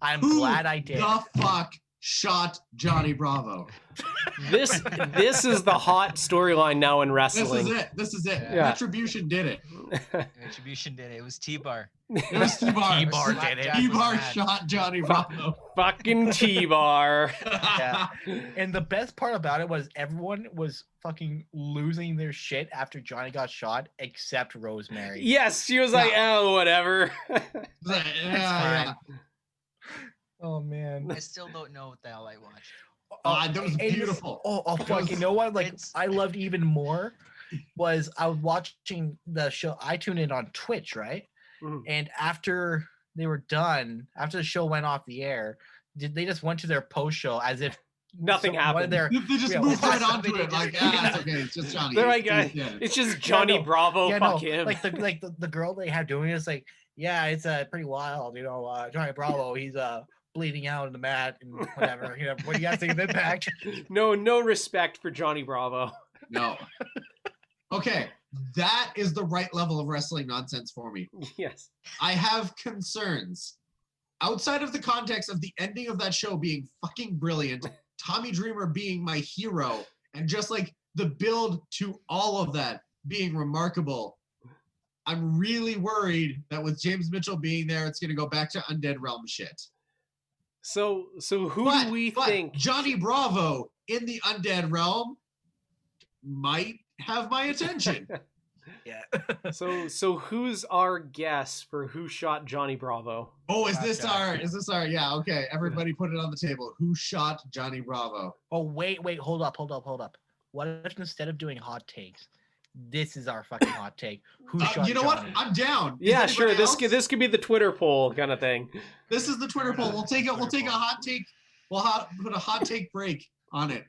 I'm glad I did. The fuck shot Johnny Bravo? This is the hot storyline now in wrestling. This is it. Yeah. Retribution did it. Retribution did it. It was T-Bar. It was T-Bar. T-Bar did it. T-Bar shot Johnny Bravo. Fucking T-Bar. Yeah. And the best part about it was everyone was fucking losing their shit after Johnny got shot, except Rosemary. Yes, she was like, oh, whatever. Yeah. Oh man. I still don't know what the hell I watched. That was beautiful. Fuck! You know what? I loved even more was I was watching the show. I tuned in on Twitch, right? Mm-hmm. And after they were done, after the show went off the air, they just went to their post show as if nothing happened. They just moved right onto it. It's okay. It's just Johnny. They're it's just Johnny Bravo. Fuck him. The girl they have doing is it's pretty wild. Johnny Bravo. He's bleeding out on the mat and whatever. What do you guys think of Impact? No respect for Johnny Bravo. No. Okay, that is the right level of wrestling nonsense for me. Yes. I have concerns. Outside of the context of the ending of that show being fucking brilliant, Tommy Dreamer being my hero, and just the build to all of that being remarkable, I'm really worried that with James Mitchell being there, it's going to go back to Undead Realm shit. So who do we but think? Johnny Bravo in the undead realm might have my attention. Yeah. So who's our guess for who shot Johnny Bravo? Oh, is this our? Yeah, okay. Everybody put it on the table. Who shot Johnny Bravo? Oh, wait, hold up. What if instead of doing hot takes, this is our fucking hot take? Who shot You know Johnny? what? I'm down. Yeah, sure. This This could be the Twitter poll kind of thing. This is the Twitter poll. We'll take it. We'll take a hot take. We'll put a hot take break on it.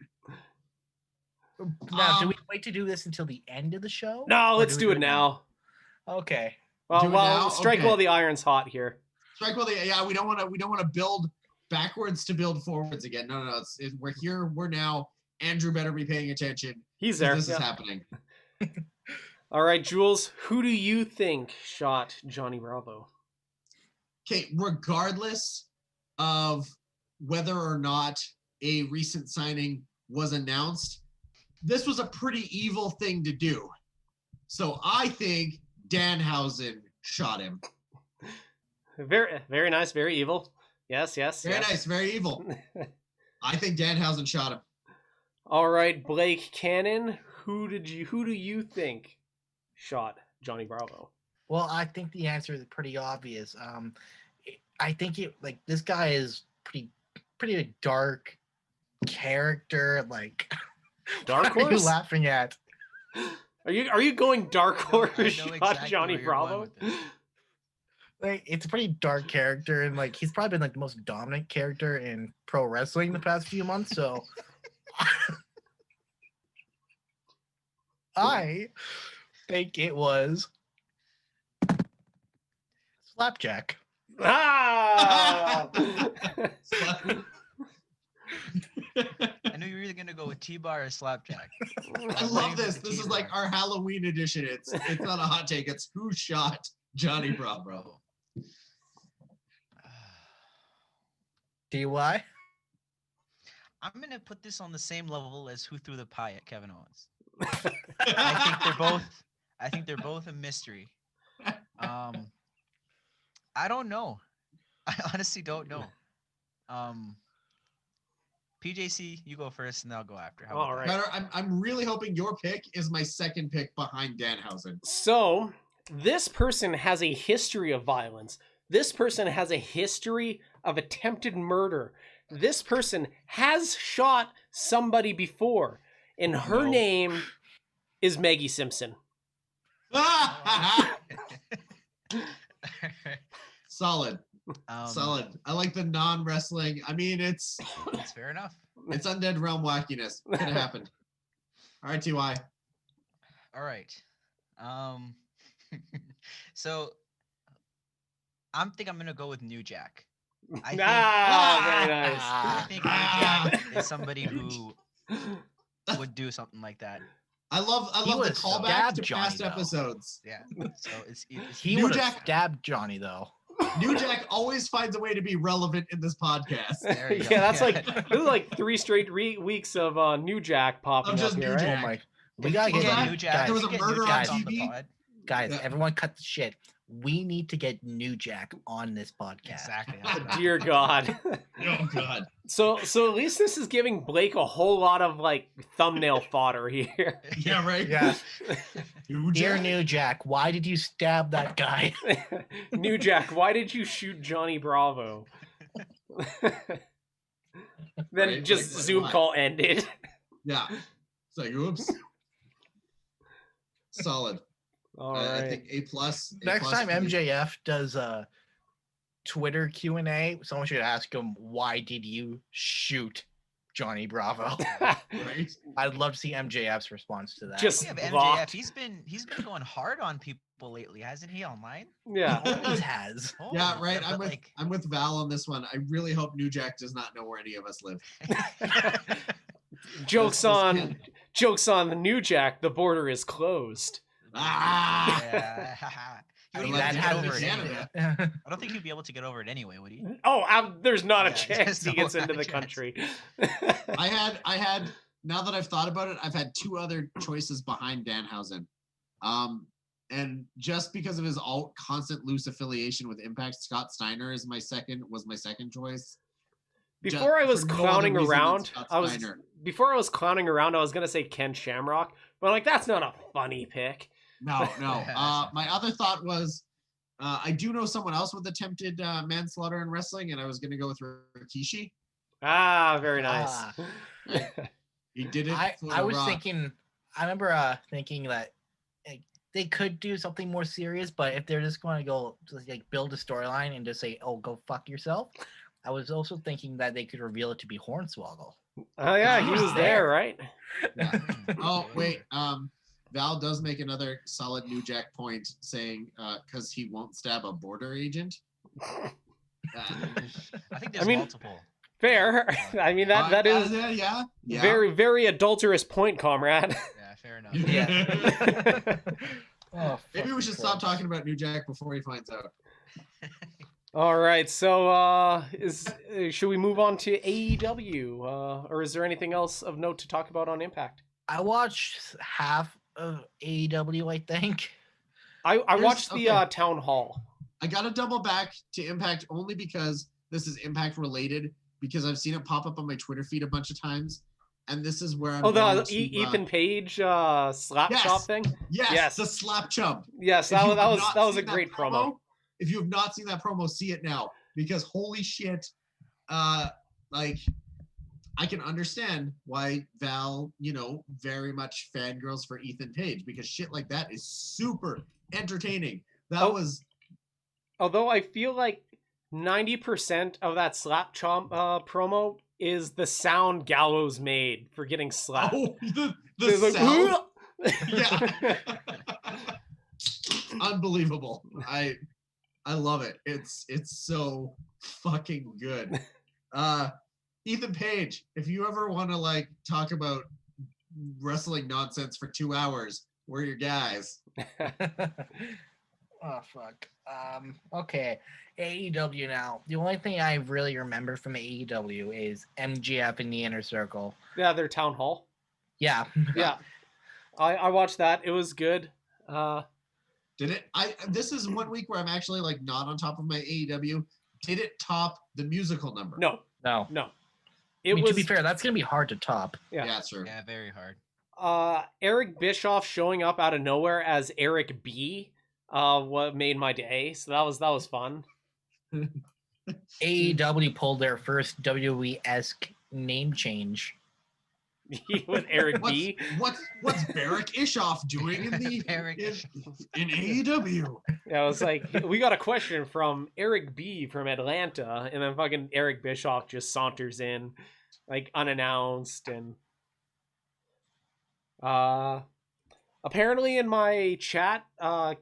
Now, do we wait to do this until the end of the show? No, let's do it now. Okay. Well, strike okay. while the iron's hot here. Strike while the we don't want to build backwards to build forwards again. No. We're here. We're now. Andrew better be paying attention. He's there. This is happening. All right, Jules, who do you think shot Johnny Bravo? Okay, regardless of whether or not a recent signing was announced, this was a pretty evil thing to do. So I think Danhausen shot him. Very, very nice, very evil. Yes. Very nice, very evil. I think Danhausen shot him. All right, Blake Kannon, who do you think shot Johnny Bravo? Well, I think the answer is pretty obvious. I think this guy is pretty dark character. Like, Dark what are you Horse? laughing at? Are you going Dark Horse shot exactly Johnny where you're going Bravo? with this. Like, it's a pretty dark character, and like he's probably been like the most dominant character in pro wrestling the past few months. So, I think it was Slapjack. Ah! I knew you were either gonna go with T-Bar or Slapjack. I love this. This is like our Halloween edition. It's not a hot take. It's who shot Johnny Bravo. DY? I'm gonna put this on the same level as who threw the pie at Kevin Owens. I think they're both a mystery. I don't know. I honestly don't know. PJC, you go first, and I'll go after. All right. Better, I'm really hoping your pick is my second pick behind Danhausen. So, this person has a history of violence. This person has a history of attempted murder. This person has shot somebody before, and her name is Maggie Simpson. Solid. Solid. I like the non-wrestling. I mean, it's fair enough. It's undead realm wackiness. Could have happened. All right, TY. All right. So I'm gonna go with New Jack. Very nice. I think New Jack is somebody who would do something like that. I love the callback to past episodes. Yeah. So he would have stabbed Johnny though. New Jack always finds a way to be relevant in this podcast. There you go. Yeah, that's like 3 straight weeks of New Jack popping Of just up here, New right? Jack. Oh my! We gotta get New Jack. There was a Get murder New on Jack the TV. pod. Guys, Yeah. everyone cut the shit. We need to get New Jack on this podcast. Exactly. That's what I- Dear God. Oh God. So at least this is giving Blake a whole lot of like thumbnail fodder here. Yeah, right. Yeah. New Dear Jack. New Jack, why did you stab that guy? New Jack, why did you shoot Johnny Bravo? Then Right, just like Zoom what? call ended. Yeah. It's like, oops. Solid. All I right. think A plus. Next time MJF does a Twitter Q&A, someone should ask him, why did you shoot Johnny Bravo? Right? I'd love to see MJF's response to that. Just Yeah, but MJF, blocked. he's been going hard on people lately, hasn't he? Online. Yeah. Always has. Oh, Yeah, right. but I'm with Val on this one. I really hope New Jack does not know where any of us live. Jokes This on the New Jack, the border is closed. Ah! Yeah. He I wouldn't like even that get in over it Canada. anyway. I don't think he'd be able to get over it anyway, would he? Oh, there's not a Yeah, chance there's he no gets into the chance. country. I had now that I've thought about it, I've had 2 other choices behind Danhausen. And just because of his constant loose affiliation with Impact, Scott Steiner was my second choice. Before I was for no clowning other reason than around, Scott I was gonna say Ken Shamrock, but like that's not a funny pick. No. My other thought was, I do know someone else with attempted manslaughter in wrestling, and I was gonna go with Rikishi. Ah, very nice. He did it. I was thinking. I remember thinking that they could do something more serious, but if they're just going to go like build a storyline and just say, "Oh, go fuck yourself," I was also thinking that they could reveal it to be Hornswoggle. Oh yeah, he was there, right? Yeah. Oh wait, Val does make another solid New Jack point, saying because he won't stab a border agent. I think there's multiple. Fair. I mean that is yeah. very, very adulterous point, comrade. Yeah, fair enough. Yeah. Oh, maybe we should stop talking about New Jack before he finds out. All right, so should we move on to AEW, or is there anything else of note to talk about on Impact? I watched half of AEW, I think. I watched the Town Hall. I got to double back to Impact only because this is Impact related, because I've seen it pop up on my Twitter feed a bunch of times, and this is where I'm the Ethan Page slap chop thing? Yes, the slap chump. Yes, that was a great promo. If you have not seen that promo, see it now, because holy shit, like I can understand why Val, very much fangirls for Ethan Page, because shit like that is super entertaining. Although I feel like 90% of that slap chomp promo is the sound Gallows made for getting slapped. Oh, the sound? Yeah. Unbelievable. I love it. It's so fucking good. Ethan Page, if you ever want to talk about wrestling nonsense for 2 hours, we're your guys. Oh fuck. Okay. AEW now. The only thing I really remember from AEW is MGF in the Inner Circle. Yeah, their Town Hall. Yeah. Yeah. I watched that. It was good. Did it? This is 1 week where I'm actually not on top of my AEW. Did it top the musical number? No. To be fair, that's gonna be hard to top. Yeah, that's true. Yeah, very hard. Eric Bischoff showing up out of nowhere as Eric B. What made my day. So that was fun. AEW pulled their first WWE-esque name change. With Eric B. What's Barrick Ischoff doing in AEW? Yeah, I was like, we got a question from Eric B from Atlanta, and then fucking Eric Bischoff just saunters in, unannounced, and apparently in my chat,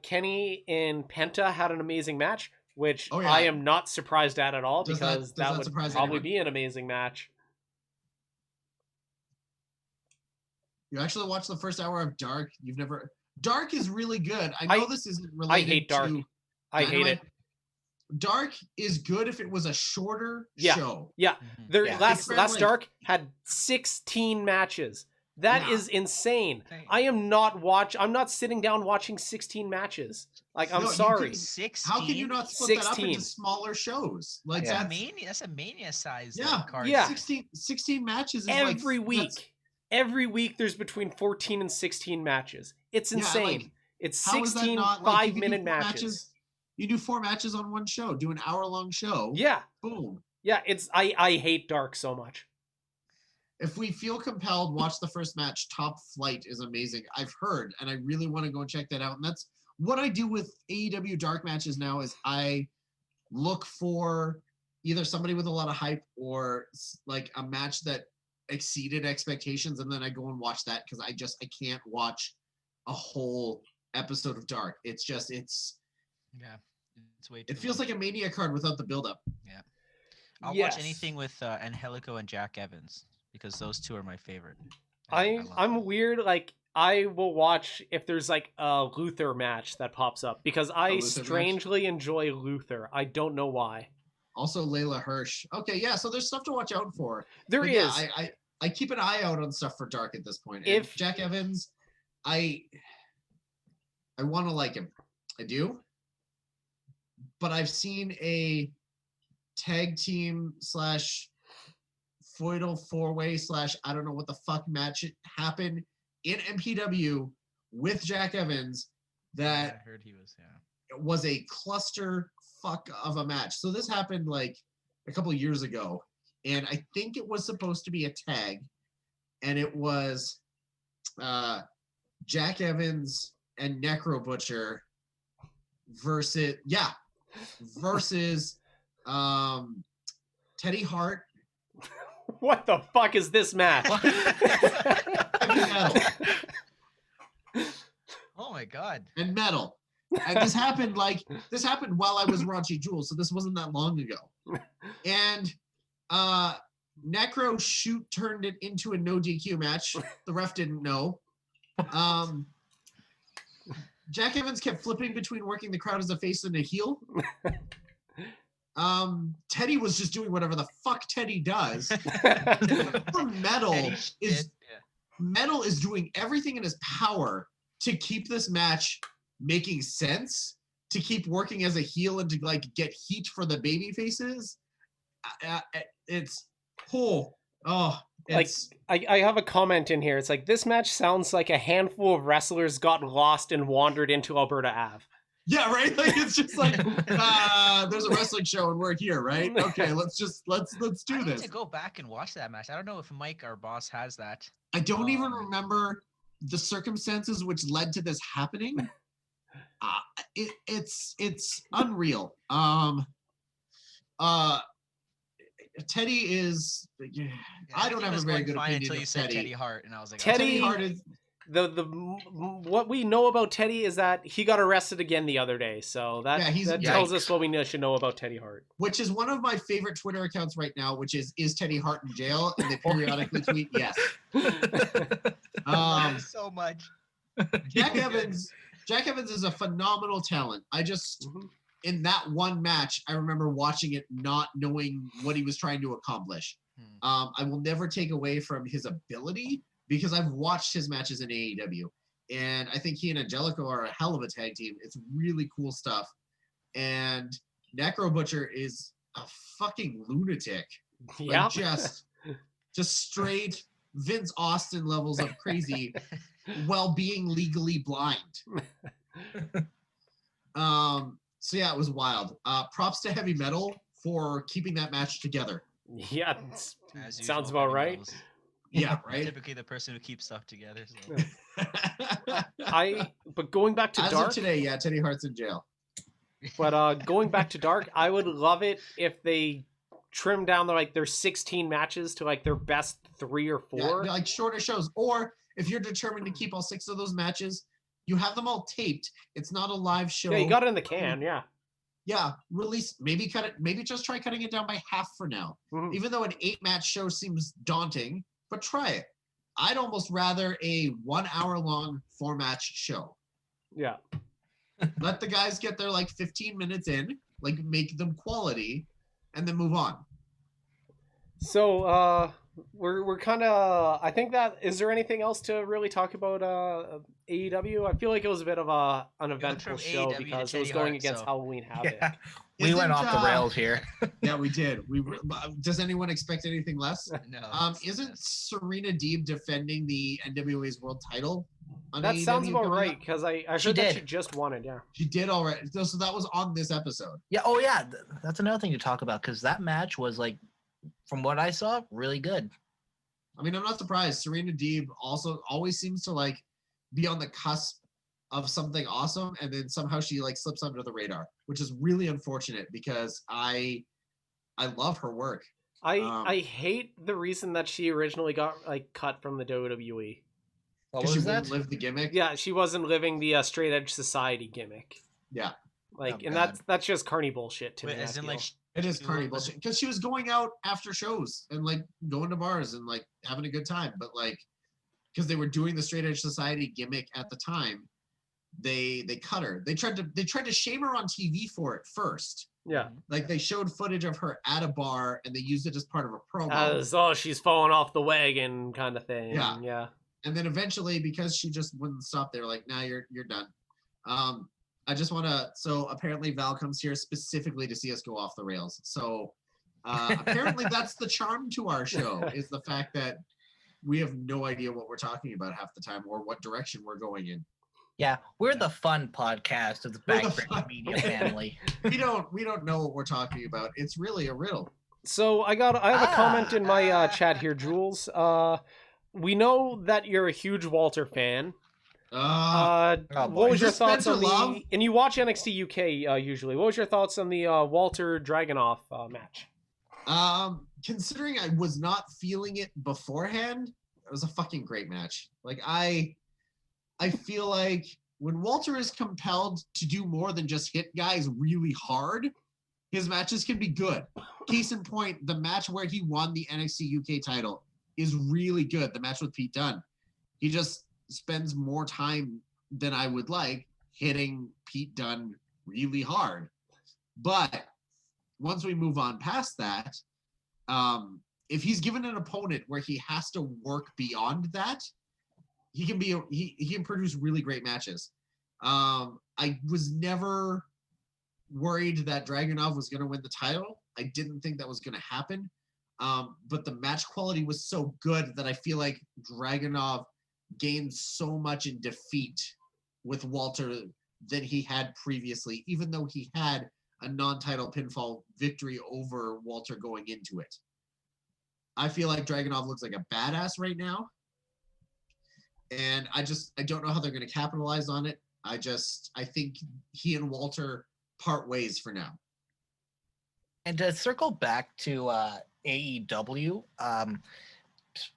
Kenny and Penta had an amazing match, which I am not surprised at all, because that would probably be an amazing match. You actually watched the first hour of Dark. Dark is really good. I know this isn't related. I hate Dark. I hate it. Dark is good if it was a shorter show. Yeah. Last Dark had 16 matches. That is insane. I'm not sitting down watching 16 matches. I'm sorry. 16? How can you not split that up into smaller shows? That's a mania size card. Yeah. 16 matches is every week. Every week there's between 14 and 16 matches. It's insane. It's 16 5-minute matches. You do 4 matches on one show. Do an hour-long show. Yeah. Boom. Yeah, I hate Dark so much. If we feel compelled, watch the first match. Top Flight is amazing. I've heard, and I really want to go and check that out. And that's what I do with AEW Dark matches now, is I look for either somebody with a lot of hype or a match that exceeded expectations, and then I go and watch that, because I can't watch a whole episode of Dark. It's way too it feels like a Mania card without the build-up. Yeah. I'll watch anything with Angelico and Jack Evans, because those two are my favorite. I'm weird. I will watch if there's a Luther match that pops up, because I strangely enjoy Luther. I don't know why. Also, Layla Hirsch. Okay, yeah. So there's stuff to watch out for. There is. I keep an eye out on stuff for Dark at this point. If Jack Evans, I want to like him. I do. But I've seen a tag team / Feudal 4-way / I don't know what the fuck match happened in MPW with Jack Evans that I heard he was, was a cluster fuck of a match. So this happened like a couple of years ago, and I think it was supposed to be a tag, and it was Jack Evans and Necro Butcher versus Teddy Hart. What the fuck is this match? Oh my god. And Metal. And this happened while I was Raunchy Jules, so this wasn't that long ago. And Necro turned it into a no DQ match. The ref didn't know. Jack Evans kept flipping between working the crowd as a face and a heel. Teddy was just doing whatever the fuck Teddy does. Metal is doing everything in his power to keep this match making sense, to keep working as a heel and to like get heat for the baby faces. I have a comment in here. It's like, this match sounds like a handful of wrestlers got lost and wandered into Alberta Ave. Yeah, right. Like it's just like there's a wrestling show and we're here, right? Okay, let's do this. I need to go back and watch that match. I don't know if Mike, our boss, has that. I don't even remember the circumstances which led to this happening. It's unreal. Teddy is. I don't have a very good opinion until you of said Teddy. Teddy Hart, and I was like, Teddy Hart is. What we know about Teddy is that he got arrested again the other day. So that tells us what we should know about Teddy Hart. Which is one of my favorite Twitter accounts right now, which is Teddy Hart in jail? And they periodically tweet yes. So much. Jack Evans is a phenomenal talent. I just in that one match, I remember watching it not knowing what he was trying to accomplish. I will never take away from his ability, because I've watched his matches in AEW, and I think he and Angelico are a hell of a tag team. It's really cool stuff. And Necro Butcher is a fucking lunatic. Yeah. Like just straight Vince Austin levels of crazy while being legally blind. So yeah, it was wild. Props to Heavy Metal for keeping that match together. Yeah, sounds about right. Yeah, right. Typically the person who keeps stuff together. So. But going back to Dark today, yeah, Teddy Hart's in jail. But going back to Dark, I would love it if they trim down their 16 matches to like their best 3 or 4. Yeah, like shorter shows. Or if you're determined to keep all 6 of those matches, you have them all taped. It's not a live show. Yeah, you got it in the can. Yeah. Yeah, release. Maybe cut it. Maybe just try cutting it down by half for now. Mm-hmm. Even though an 8-match show seems daunting. But try it. I'd almost rather a 1 hour long 4-match show. Yeah. Let the guys get their 15 minutes in, make them quality, and then move on. So we're kind of. I think that is there anything else to really talk about AEW? I feel like it was a bit of an uneventful show because it was going against Halloween Havoc. Yeah. We went off the rails here. Yeah, we did. Does anyone expect anything less? No. Isn't Serena Deeb defending the NWA's world title? That AEW sounds about right, because I heard that she just won it. Yeah, she did already. So that was on this episode. Yeah. Oh yeah, that's another thing to talk about, because that match was from what I saw, really good. I mean, I'm not surprised. Serena Deeb also always seems to be on the cusp of something awesome, and then somehow she slips under the radar, which is really unfortunate because I love her work. I hate the reason that she originally got cut from the WWE. Because she wouldn't live the gimmick. Yeah, she wasn't living the straight edge society gimmick. Yeah, that's just carny bullshit to me. It is carny bullshit because she was going out after shows and going to bars and having a good time, but because they were doing the straight edge society gimmick at the time. They cut her. They tried to shame her on TV for it first. Yeah. They showed footage of her at a bar and they used it as part of a promo. She's falling off the wagon kind of thing. Yeah. Yeah. And then eventually, because she just wouldn't stop, they're like, nah, you're done. I just want to, so apparently Val comes here specifically to see us go off the rails. So Apparently, that's the charm to our show, is the fact that we have no idea what we're talking about half the time or what direction we're going in. Yeah, we're the fun podcast of the Backbench Media family. We don't know what we're talking about. It's really a riddle. So I have a comment in my chat here, Jules. We know that you're a huge Walter fan. What was your thoughts on the? And you watch NXT UK usually. What was your thoughts on the Walter Dragunov match? Considering I was not feeling it beforehand, it was a fucking great match. Like I feel like when Walter is compelled to do more than just hit guys really hard, his matches can be good. Case in point, the match where he won the NXT UK title is really good. The match with Pete Dunne. He just spends more time than I would like hitting Pete Dunne really hard. But once we move on past that, if he's given an opponent where he has to work beyond that, he can produce really great matches. I was never worried that Dragunov was going to win the title. I didn't think that was going to happen. But the match quality was so good that I feel like Dragunov gained so much in defeat with Walter than he had previously, even though he had a non-title pinfall victory over Walter going into it. I feel like Dragunov looks like a badass right now. And I don't know how they're going to capitalize on it. I think he and Walter part ways for now. And to circle back to AEW,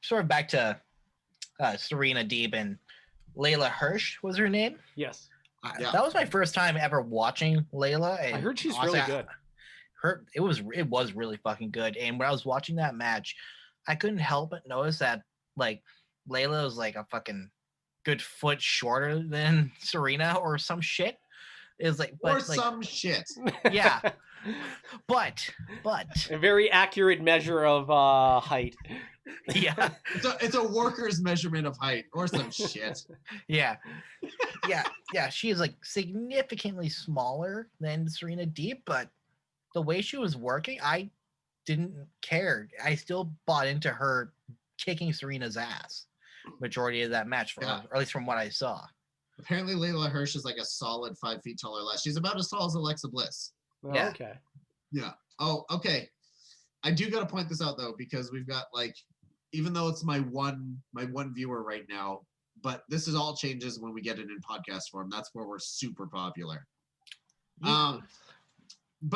sort of back to Serena Deeb and Layla Hirsch was her name. Yes. Yeah. That was my first time ever watching Layla. And I heard she's really good. It was really fucking good. And when I was watching that match, I couldn't help but notice that like Layla was like a fucking good foot shorter than Serena or some shit. It was like, some shit. Yeah. But a very accurate measure of height. Yeah. It's a worker's measurement of height or some shit. Yeah. She is like significantly smaller than Serena Deeb, but the way she was working, I didn't care. I still bought into her kicking Serena's ass majority of that match, or at least from what I saw. Apparently, Layla Hirsch is like a solid 5 feet tall or less. She's about as tall as Alexa Bliss. Oh, yeah. Okay. Yeah. Oh, okay. I do got to point this out though, because we've got like, even though it's my one viewer right now, but this is all changes when we get it in podcast form. That's where we're super popular. But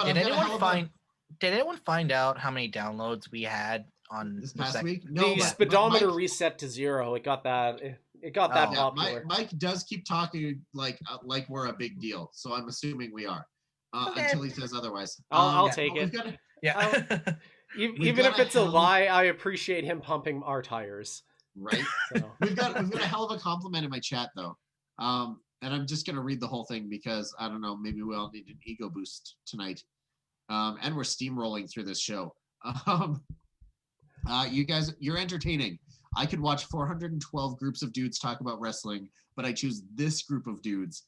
did anyone find out how many downloads we had on this past week? No, the speedometer reset to 0. It got that. It got that popular. Mike does keep talking like we're a big deal, so I'm assuming we are. Okay. Until he says otherwise. I'll take it. Even if it's a lie, I appreciate him pumping our tires. Right. So. We've got a hell of a compliment in my chat though. And I'm just gonna read the whole thing because I don't know, maybe we all need an ego boost tonight. And we're steamrolling through this show. You guys, you're entertaining. I could watch 412 groups of dudes talk about wrestling, but I choose this group of dudes.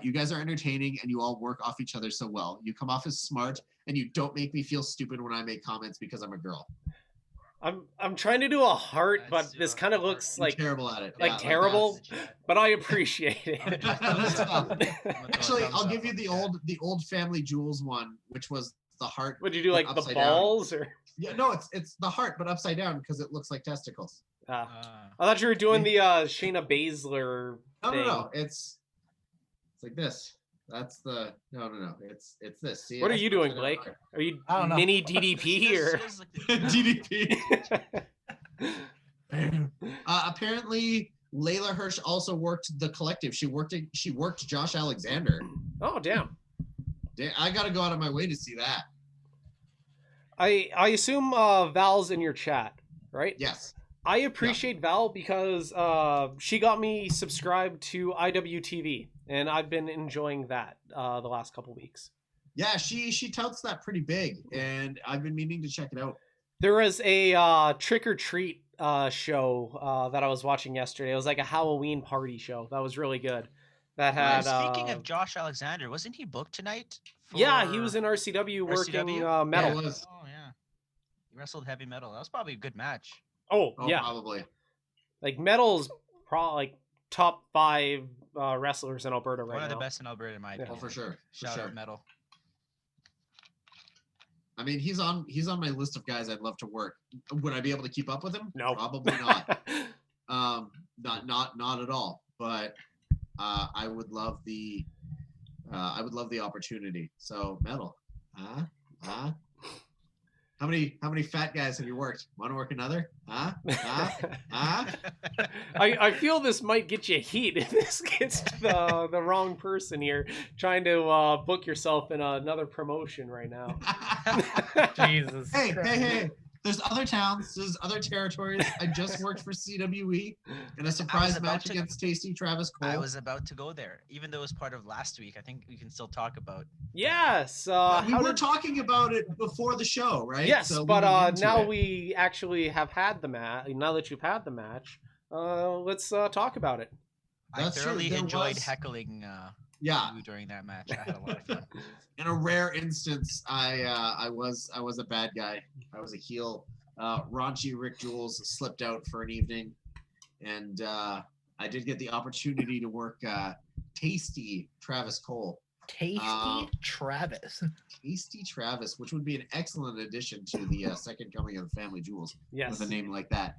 You guys are entertaining and you all work off each other so well. You come off as smart and you don't make me feel stupid when I make comments because I'm a girl. I'm trying to do a heart, but this kind of looks like terrible at it. Like terrible, but I appreciate it. Actually, I'll give you the old Family Jewels one, which was the heart. What do you do, like the balls down. Or? Yeah, no, it's the heart, but upside down because it looks like testicles. I thought you were doing the Shayna Baszler thing. No, it's like this. That's the no. It's this. See, what are you doing, Blake? Are you mini DDP or DDP? Apparently, Layla Hirsch also worked the collective. She worked Josh Alexander. Oh damn! I gotta go out of my way to see that. I assume Val's in your chat, right? Yes. I appreciate Val because she got me subscribed to IWTV, and I've been enjoying that the last couple weeks. Yeah, she touts that pretty big, and I've been meaning to check it out. There was a trick or treat show that I was watching yesterday. It was like a Halloween party show. That was really good. That had. Speaking of Josh Alexander, wasn't he booked tonight? Yeah, he was in RCW working metal. Yeah, Oh yeah. He wrestled heavy metal. That was probably a good match. Oh, Oh, yeah. probably. Like Metal's probably like top 5 wrestlers in Alberta right now. One of the best in Alberta, in my opinion. Oh, for sure. For Shout sure. out Metal. I mean, he's on my list of guys I'd love to work. Would I be able to keep up with him? No. Probably not. Not at all. But I would love the opportunity. So Metal. How many fat guys have you worked? Want to work another? I feel this might get you heat if this gets to the wrong person here, trying to book yourself in another promotion right now. Jesus. Hey. There's other towns. There's other territories. I just worked for CWE in a surprise match against Tasty Travis Cole. I was about to go there. Even though it was part of last week, I think we can still talk about. Yes. We were talking about it before the show, right? Yes, so but now we actually have had the match. Now that you've had the match, let's talk about it. I thoroughly enjoyed heckling you during that match. I had a lot of fun. In a rare instance, I was a bad guy. I was a heel. Raunchy Rick Jules slipped out for an evening, and I did get the opportunity to work Tasty Travis Cole. Tasty Travis, which would be an excellent addition to the second coming of the Family Jewels. Yes. With a name like that.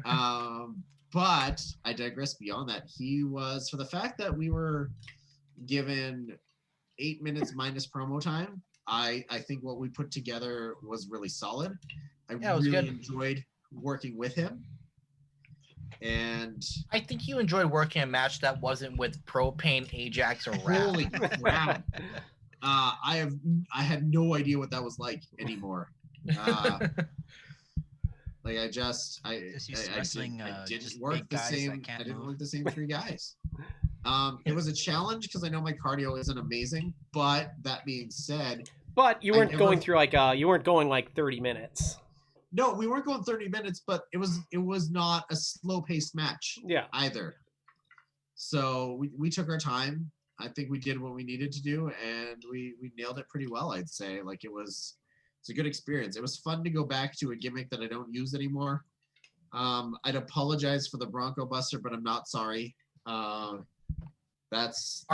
But I digress beyond that. He was, for the fact that we were given 8 minutes minus promo time, I think what we put together was really solid. I really enjoyed working with him. And I think you enjoyed working a match that wasn't with Propane, Ajax, or Rap. Holy crap. I had no idea what that was like anymore. Like I didn't work the same 3 guys. It was a challenge because I know my cardio isn't amazing, but that being said, but you weren't going through like you weren't going like 30 minutes. No, we weren't going 30 minutes, but it was not a slow-paced match either. So we took our time. I think we did what we needed to do, and we nailed it pretty well, I'd say. Like it's a good experience. It was fun to go back to a gimmick that I don't use anymore. I'd apologize for the Bronco Buster, but I'm not sorry. Are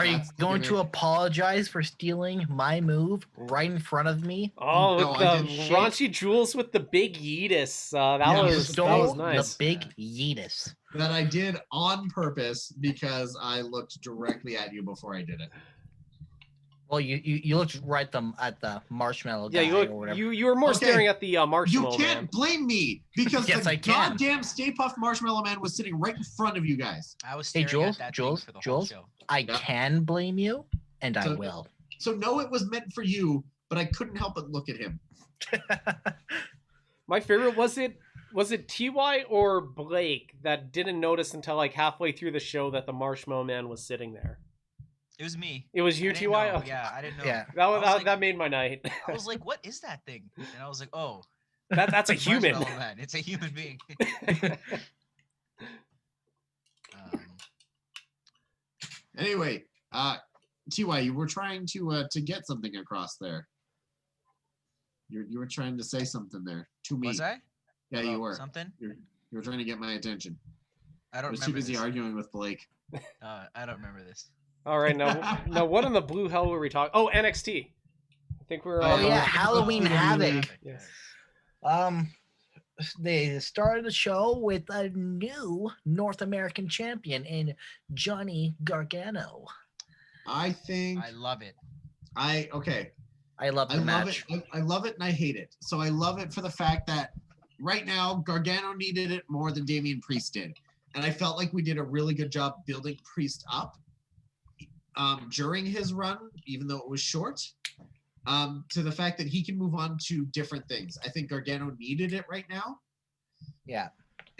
you going to apologize for stealing my move right in front of me? Oh, with the Raunchy Jules with the big Yeetus. That was nice. The big Yeetus. That I did on purpose because I looked directly at you before I did it. Well, you looked right at the marshmallow guy or whatever. You were more staring at the marshmallow man. You can't blame me because the goddamn Stay Puft Marshmallow Man was sitting right in front of you guys. I was staring at that thing for the whole show. I can blame you, and I will. So no, it was meant for you, but I couldn't help but look at him. My favorite was it TY or Blake that didn't notice until like halfway through the show that the Marshmallow Man was sitting there. It was me. It was you, TY? Okay. Yeah, I didn't know. Yeah, that made my night. I was like, what is that thing? And I was like, oh. That's a human. Man. It's a human being. Anyway, TY, you were trying to get something across there. You were trying to say something there to me. Was I? Yeah, you were. Something? You were trying to get my attention. I don't remember. I was too busy arguing with Blake. I don't remember this. All right, now what in the blue hell were we talking? Oh, NXT. I think we're. Halloween Havoc. Yes. They started the show with a new North American champion in Johnny Gargano. I love it. I love the match. I love it and I hate it. So I love it for the fact that right now Gargano needed it more than Damian Priest did. And I felt like we did a really good job building Priest up during his run, even though it was short, to the fact that he can move on to different things. I think Gargano needed it right now. Yeah.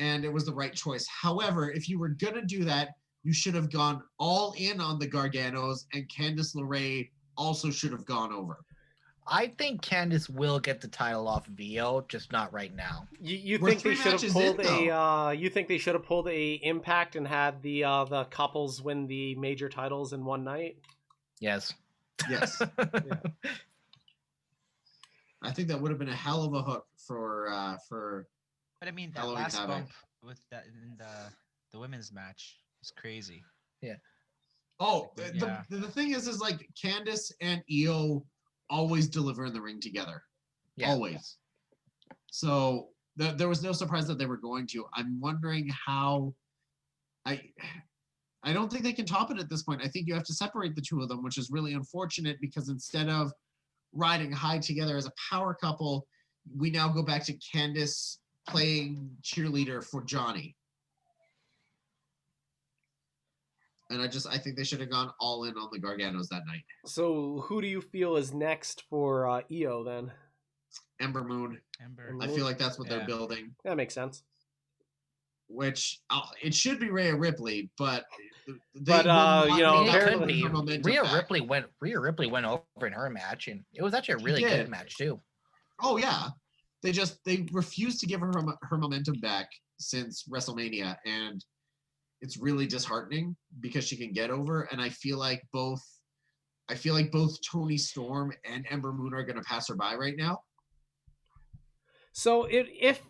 And it was the right choice. However, if you were going to do that, you should have gone all in on the Garganos, and Candice LeRae also should have gone over. I think Candice will get the title off of EO, just not right now. You think they should have pulled you think they should have pulled a Impact and had the couples win the major titles in one night? Yes. Yes. I think that would have been a hell of a hook for But I mean, that Halloween last Havoc. bump with that in the women's match was crazy. Oh, Yeah. the thing is like Candice and Io always deliver in the ring together. Yeah. Always. So there was no surprise that they were going to. I'm wondering how. I don't think they can top it at this point. I think you have to separate the two of them, which is really unfortunate because instead of riding high together as a power couple, we now go back to Candice playing cheerleader for Johnny. And I think they should have gone all in on the Garganos that night. So who do you feel is next for Io then? Ember Moon. Ember. I feel like that's what Yeah. they're building. That makes sense. Which it should be Rhea Ripley, but But, you know, It could be. Rhea Ripley. Ripley went over in her match, and it was actually a really did. good match too. Oh yeah, they refused to give her momentum back since WrestleMania, and it's really disheartening because she can get over, and I feel like both Toni Storm and Ember Moon are going to pass her by right now. So if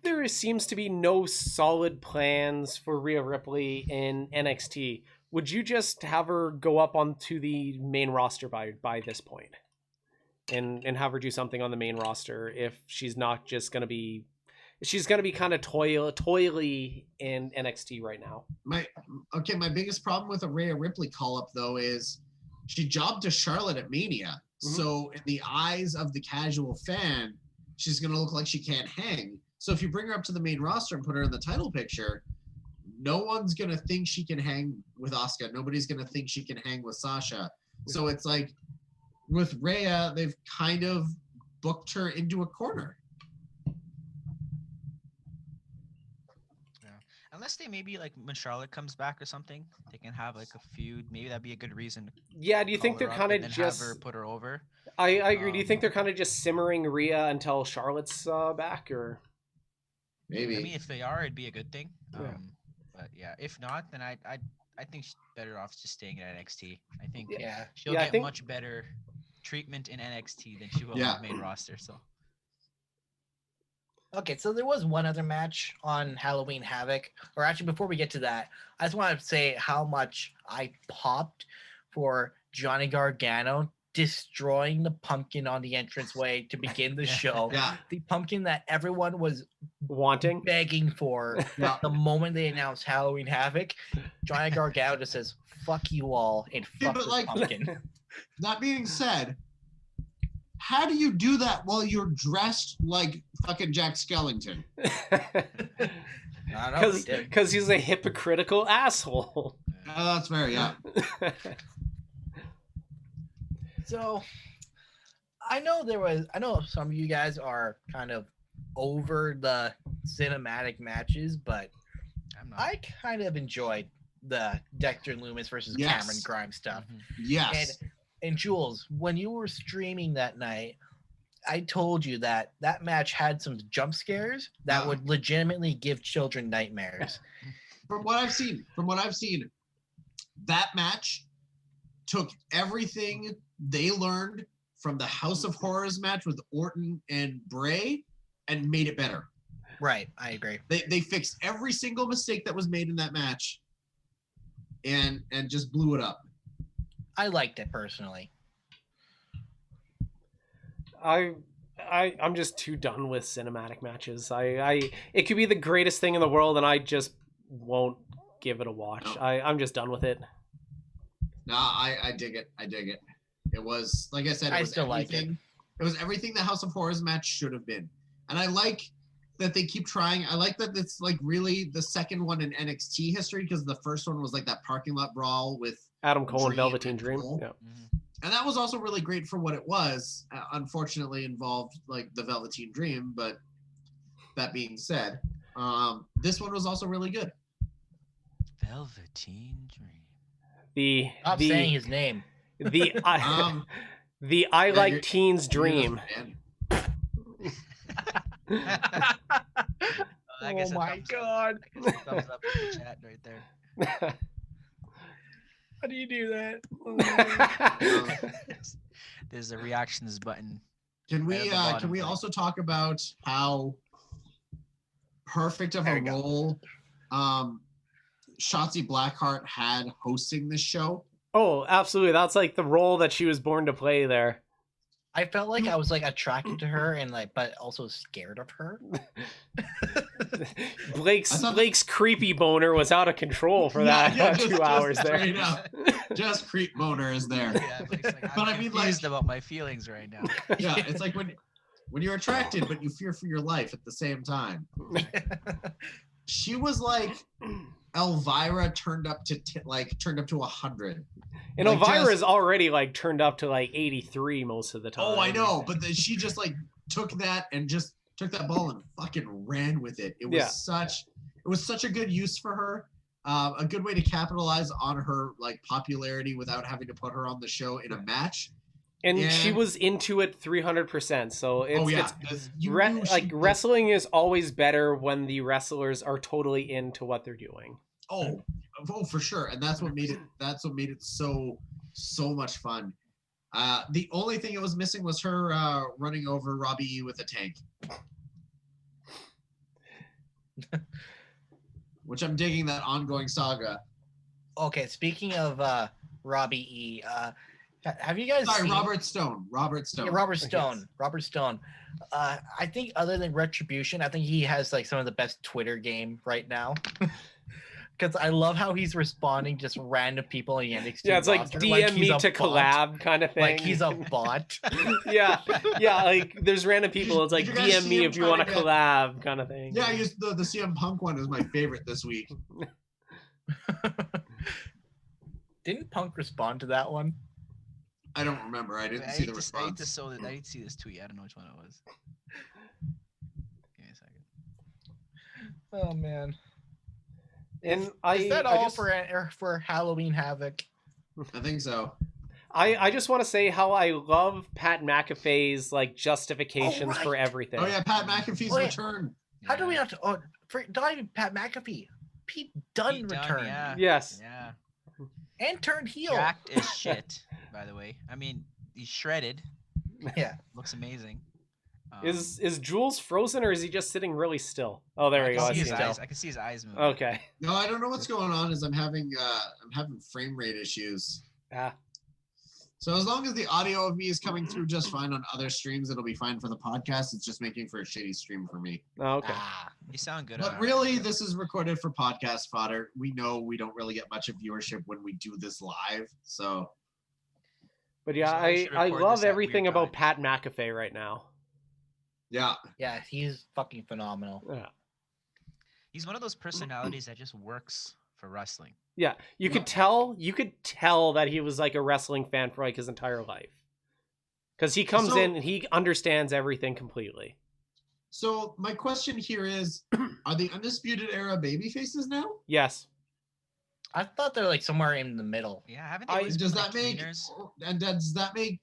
there seems to be no solid plans for Rhea Ripley in NXT, would you just have her go up onto the main roster by this point, and have her do something on the main roster if she's not just going to be, she's going to be kind of toily in NXT right now? My biggest problem with a Rhea Ripley call up though is she jobbed to Charlotte at Mania, so in the eyes of the casual fan, she's going to look like she can't hang. So if you bring her up to the main roster and put her in the title picture, no one's going to think she can hang with Asuka. Nobody's going to think she can hang with Sasha. So it's like with Rhea, they've kind of booked her into a corner. Yeah. Unless they maybe like when Charlotte comes back or something, they can have like a feud. Maybe that'd be a good reason. Yeah, do you think they're kind of just have her put her over? I agree. Do you think they're kind of just simmering Rhea until Charlotte's back, or? Maybe. I mean, if they are, it'd be a good thing. Yeah. But yeah, if not, then I think she's better off just staying at NXT. I think Yeah. she'll Yeah, I get think- much better treatment in NXT than she will Yeah. on the main roster. So Okay, so there was one other match on Halloween Havoc. Or actually, before we get to that, I just want to say how much I popped for Johnny Gargano destroying the pumpkin on the entranceway to begin the show. Yeah. The pumpkin that everyone was Wanting? begging for Yeah. the moment they announced Halloween Havoc. Johnny Gargano just says, "Fuck you all," and Yeah, fuck but this like- pumpkin. That being said, how do you do that while you're dressed like fucking Jack Skellington? I don't know. He did. Because he's a hypocritical asshole. That's fair, yeah. So I know some of you guys are kind of over the cinematic matches, but I'm not. I kind of enjoyed the Dexter Loomis versus Yes. Cameron Grimes stuff. Mhm. Yes. And Jules, when you were streaming that night, I told you that match had some jump scares that would legitimately give children nightmares. From what I've seen, that match took everything they learned from the House of Horrors match with Orton and Bray and made it better. Right, I agree. They fixed every single mistake that was made in that match and just blew it up. I liked it personally. I'm just too done with cinematic matches. It could be the greatest thing in the world, and I just won't give it a watch. No. I'm just done with it. No, I dig it. It was, like I said, I still like it. It was everything the House of Horrors match should have been. And I like that they keep trying. I like that it's like really the second one in NXT history, because the first one was like that parking lot brawl with Adam Cole and Dream Velveteen and Dream. Cole. Yeah. Mhm. And that was also really great for what it was. Unfortunately, involved like the Velveteen Dream, but that being said, this one was also really good. Velveteen Dream. Stop saying his name. The I Yeah, like you're- teens dream. I guess Oh a my thumbs up. god. I guess a thumbs up in the chat right there. How do you do that? There's a reactions button Can Right we at the bottom, can we like- also talk about how perfect of There a we go. role Shotzi Blackheart had hosting this show? Oh, absolutely. That's like the role that she was born to play there. I felt like I was like attracted to her and like, but also scared of her. Blake's creepy boner was out of control for that just- 2 hours just there. straight up. Just creep boner is there. Yeah, but, it's like, But I'm I mean, confused like- about my feelings right now. Yeah, it's like when you're attracted but you fear for your life at the same time. She was like Elvira turned up to 100. And Like, Elvira just- is already like turned up to like 83 most of the time. Oh, I know, but then she just like took that ball and fucking ran with it. It was such a good use for her. A good way to capitalize on her like popularity without having to put her on the show in a match. And Yeah. she was into it 300%. So it's She- wrestling is always better when the wrestlers are totally into what they're doing. Oh, for sure, and that's what made it so much fun. The only thing it was missing was her running over Robbie E with a tank, which I'm digging that ongoing saga. Okay, speaking of Robbie E, have you guys Sorry, seen Robert Stone. Yeah, Robert Stone. Robert Stone. I think other than Retribution, I think he has like some of the best Twitter game right now. Because I love how he's responding just random people in the NXT Yeah, it's like roster, DM he's me a to bot. collab kind of thing. Like he's a bot. yeah, like there's random people. It's like Did you guys DM see me him if you want to trying to get- collab kind of thing. Yeah, the CM Punk one is my favorite this week. Didn't Punk respond to that one? I don't remember. I didn't I see need the to response. I need to see this tweet. I don't know which one it was. Give me a second. Oh man. And Is that I all just- for Halloween Havoc? I think so. I just want to say how I love Pat McAfee's like justifications right. for everything. Oh yeah, Pat McAfee's Oh, yeah. return. How do we Yeah. not? Oh, not even Pat McAfee. Pete Dunne Pete Dunne, returned yeah. Yes. Yeah. and turned heel. Jacked as shit, by the way. I mean, he's shredded. Yeah. Looks amazing. Is Jules frozen or is he just sitting really still? Oh, there I we can go. I see see his it. eyes. I can see his eyes moving. Okay. No, I don't know what's going on. Is I'm having frame rate issues. Ah. So as long as the audio of me is coming through just fine on other streams, it'll be fine for the podcast. It's just making for a shitty stream for me. Oh, okay. You sound good. But on our really, end. this is recorded for podcast fodder. We know we don't really get much of viewership when we do this live. So But yeah, So we should I record love this at everything weird about times. Pat McAfee right now. yeah, Yeah, he's fucking phenomenal. Yeah. He's one of those personalities that just works for wrestling. Yeah, you could tell that he was like a wrestling fan for like his entire life. Cuz he comes So- in and he understands everything completely. So my question here is, are the Undisputed Era baby faces now? Yes. I thought they're like somewhere in the middle. Yeah, haven't they I- always Does been, that like, make tweeners? does that make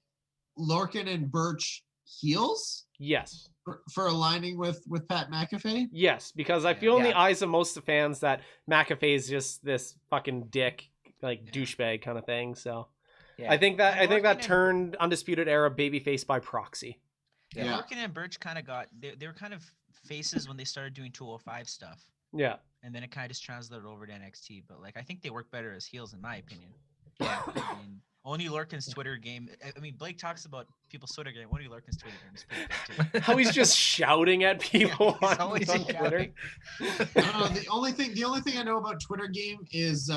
Lorcan and Birch heels Yes. for aligning with Pat McAfee? Yes, because I feel in the Yeah. eyes of most of the fans that McAfee is just this fucking dick, like Yeah. douchebag kind of thing. So Yeah. I think that And Lorcan turned Undisputed Era babyface by proxy. Yeah, Yeah. Lorcan and Birch kind of got they were kind of faces when they started doing 205 stuff, Yeah. and then it kind of just translated over to NXT. But like, I think they work better as heels, in my opinion. Yeah. I mean, only Lorcan's Twitter game. I mean, Blake talks about people's Twitter game. Only Lorcan's Twitter game is pretty good too. How he's just shouting at people He's on always Twitter. shouting. The only thing I know about Twitter game is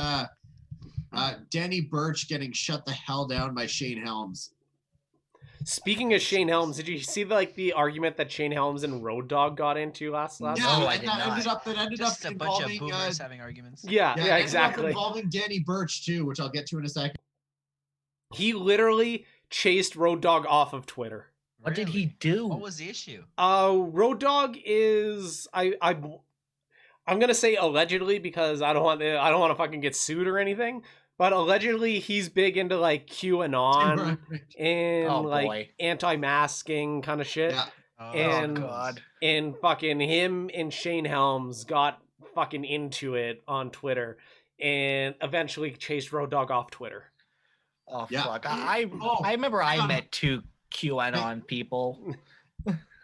Danny Birch getting shut the hell down by Shane Helms. Speaking of Shane Helms, did you see the argument that Shane Helms and Road Dogg got into last Yeah, night? No, I and did that not. ended Just up a bunch of involving boomers having arguments. Yeah, it ended up exactly. involving Danny Birch too, which I'll get to in a second. He literally chased Road Dogg off of Twitter. What did he Really? do? What was the issue? Road Dogg is I'm gonna say allegedly because I don't want to fucking get sued or anything. But allegedly he's big into like QAnon and Oh, like boy. anti-masking kind of shit. Yeah. Oh, And- God. And fucking him and Shane Helms got fucking into it on Twitter and eventually chased Road Dogg off Twitter. Oh Yeah. fuck! Oh, I remember I God. met two QAnon people.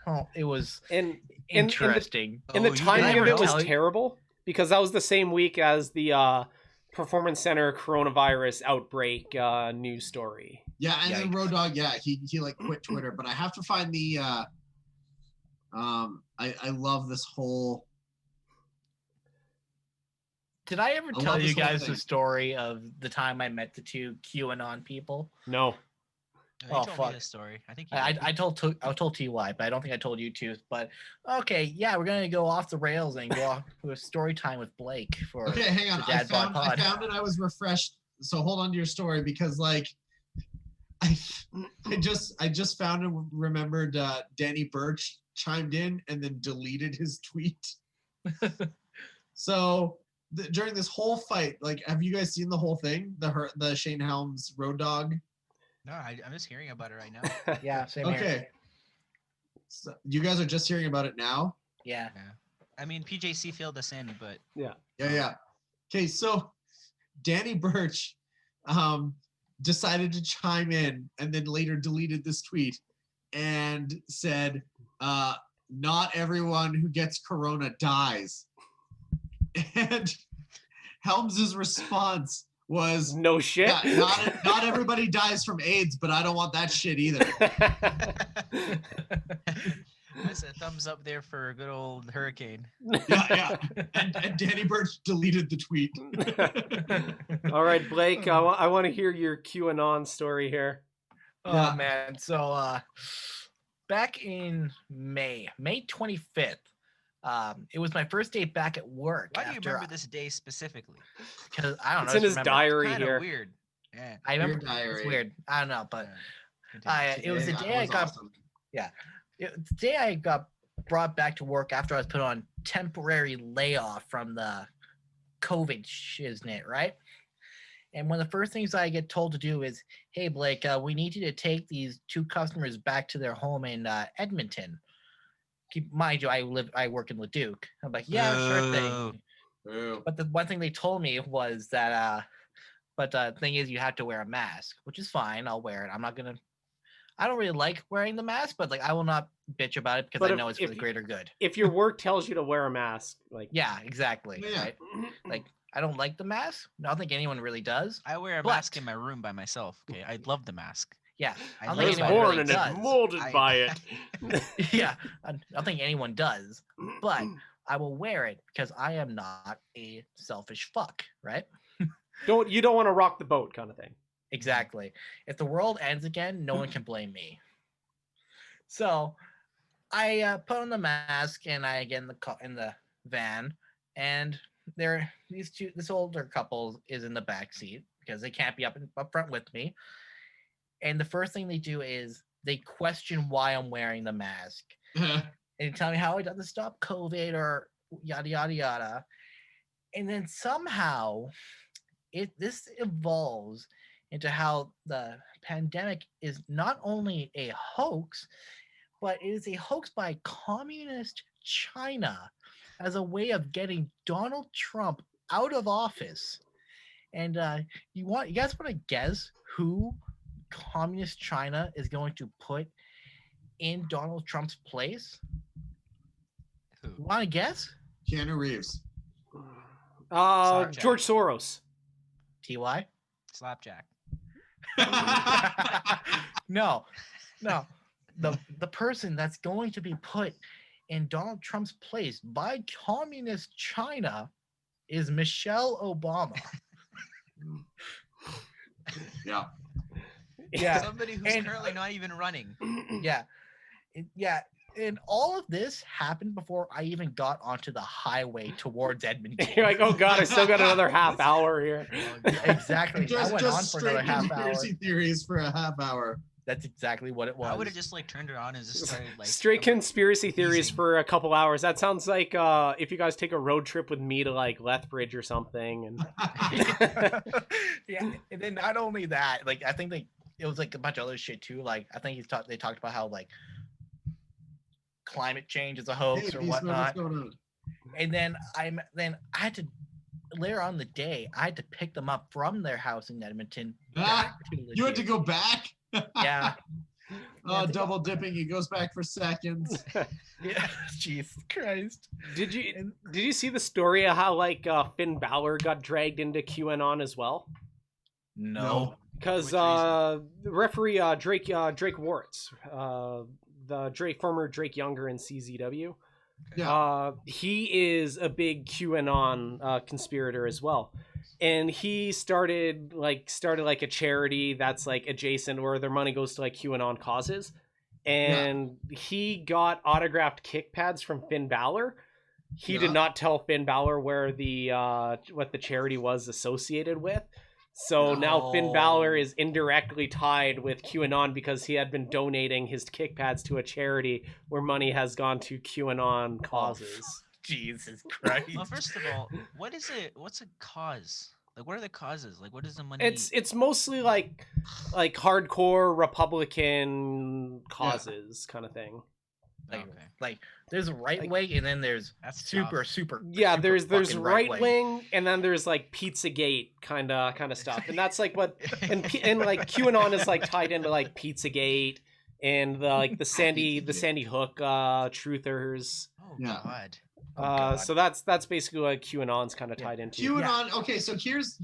Oh, it was And interesting. And the timing of it was tell you- terrible because that was the same week as the Performance Center coronavirus outbreak news story. Yeah, and then Yikes. Road Dogg, yeah, he like quit Twitter, but I have to find the I love this whole. Did I ever I tell love you this whole guys the thing. story of the time I met the two QAnon people? No. You Oh, told fuck. me this story. I think you I told TY, but I don't think I told you two. But okay, yeah, we're gonna go off the rails and go off to a story time with Blake for Okay, hang on. the I Dad Bod found Pod. it. I was refreshed. So hold on to your story because like I just found and remembered Danny Birch chimed in and then deleted his tweet. So during this whole fight, like, have you guys seen the whole thing? The Shane Helms Road Dogg? No, I'm just hearing about it right now. Yeah, same Okay. here. So you guys are just hearing about it now? Yeah. I mean, PJC filled us in, but Yeah. Okay, so Danny Birch decided to chime in and then later deleted this tweet and said, not everyone who gets corona dies. And Helms's response was, No shit. yeah, not everybody dies from AIDS, but I don't want that shit either. that's a thumbs up there for a good old hurricane. Yeah. And Danny Birch deleted the tweet. All right, Blake, I want to hear your QAnon story here. Oh Yeah. man. So back in May 25th, it was my first day back at work. Why do you remember this day specifically? Because I don't know. It's in his remember. diary Kind of here. weird. Yeah. I remember. Your diary. It's weird. I don't know, but Yeah. it was the Yeah, day I was got awesome. the day I got brought back to work after I was put on temporary layoff from the COVID shiznit, right? And one of the first things I get told to do is, "Hey Blake, we need you to take these two customers back to their home in Edmonton." Keep mind you, I work in Leduc. I'm like, "Yeah, sure thing." Ooh. But the one thing they told me was that, but the thing is, you have to wear a mask, which is fine. I'll wear it. I don't really like wearing the mask, but like I will not bitch about it because But I if- know it's for if the you- greater good. If your work tells you to wear a mask, like Yeah, exactly. Yeah. Right? Like I don't like the mask. I don't think anyone really does. I wear a But- mask in my room by myself. Okay, I love the mask. Yeah, I I don't I was think anyone born really and does. it molded I- by it. Yeah, I don't think anyone does. But I will wear it because I am not a selfish fuck, right? You don't want to rock the boat kind of thing. Exactly. If the world ends again, no one can blame me. So I put on the mask and I get in the van, and this older couple is in the back seat because they can't be up front with me. And the first thing they do is they question why I'm wearing the mask. And they tell me how it doesn't stop COVID or yada yada yada. And then somehow this evolves into how the pandemic is not only a hoax, but it is a hoax by communist China as a way of getting Donald Trump out of office. And you guys want to guess who communist China is going to put in Donald Trump's place? Who? You want to guess? Keanu Reeves. Slapjack. George Soros. TY? Slapjack. No. The person that's going to be put in Donald Trump's place by communist China is Michelle Obama. Yeah. Yeah. Somebody who's and- currently not even running. Yeah. And all of this happened before I even got onto the highway towards Edmonton. You're like, oh god, I still got another half hour here. Exactly. I went on for another straight half hour. conspiracy theories for a half hour. That's exactly what it was. I would have just like turned it on and just started like Straight conspiracy theories Easy. for a couple hours. That sounds like if you guys take a road trip with me to like Lethbridge or something. And Yeah, and then not only that, like I think it was like a bunch of other shit too. Like I think they talked about how like climate change is a hoax Hey, or Beast, whatnot. what's going on? And then I had to later on the day I had to pick them up from their house in Edmonton. Ah, back to You had to Leduc. go back? Yeah. Double dipping. He goes back for seconds. Yeah, Jesus Christ. Did you see the story of how like Finn Balor got dragged into QAnon as well? No. Because the referee Drake Warts, the former Drake Younger in CZW, he is a big QAnon conspirator as well, and he started like a charity that's like adjacent where their money goes to like QAnon causes, and he got autographed kick pads from Finn Balor. He did not tell Finn Balor where the what the charity was associated with. So now Finn Balor is indirectly tied with QAnon because he had been donating his kick pads to a charity where money has gone to QAnon causes. Jesus Christ. Well, first of all, what is it? What's a cause? Like, what are the causes? Like, what is the money? It's mostly like hardcore Republican causes kind of thing. Like there's a right wing and then there's super yeah, super there's right wing, and then there's like Pizzagate kind of stuff, and that's like what and like QAnon is like tied into like Pizzagate and the Sandy Hook truthers. Oh God. So that's basically what QAnon's kind of tied into. QAnon. Okay, so here's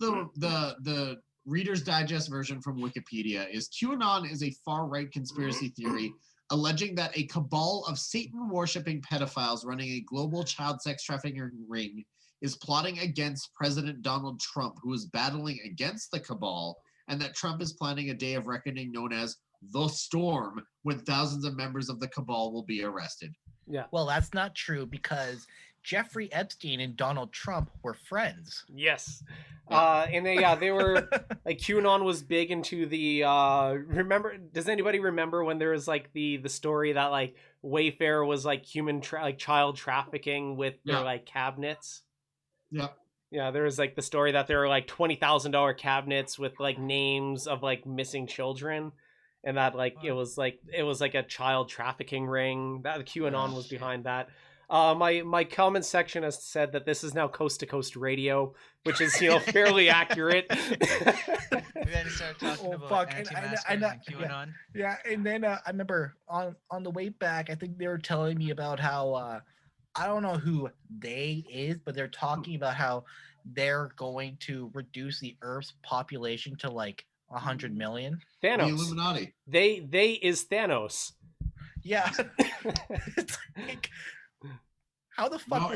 the Reader's Digest version from Wikipedia. Is QAnon is a far right conspiracy theory alleging that a cabal of Satan-worshipping pedophiles running a global child sex trafficking ring is plotting against President Donald Trump, who is battling against the cabal, and that Trump is planning a day of reckoning known as the Storm, when thousands of members of the cabal will be arrested. Yeah. Well, that's not true because Jeffrey Epstein and Donald Trump were friends. Yes. And they were like QAnon was big into the does anybody remember when there was like the story that like Wayfair was like child trafficking with their like cabinets? Yeah. Yeah, there was like the story that there were like $20,000 cabinets with like names of like missing children, and that like it was like a child trafficking ring. That QAnon was behind that. My comment section has said that this is now Coast to Coast Radio, which is fairly accurate. We had to start talking about anti-maskers and QAnon. Yeah, and then I remember on the way back, I think they were telling me about how I don't know who they is, but they're talking about how they're going to reduce the Earth's population to like 100 million. Thanos. The Illuminati. They is Thanos. Yeah. It's like, how the fuck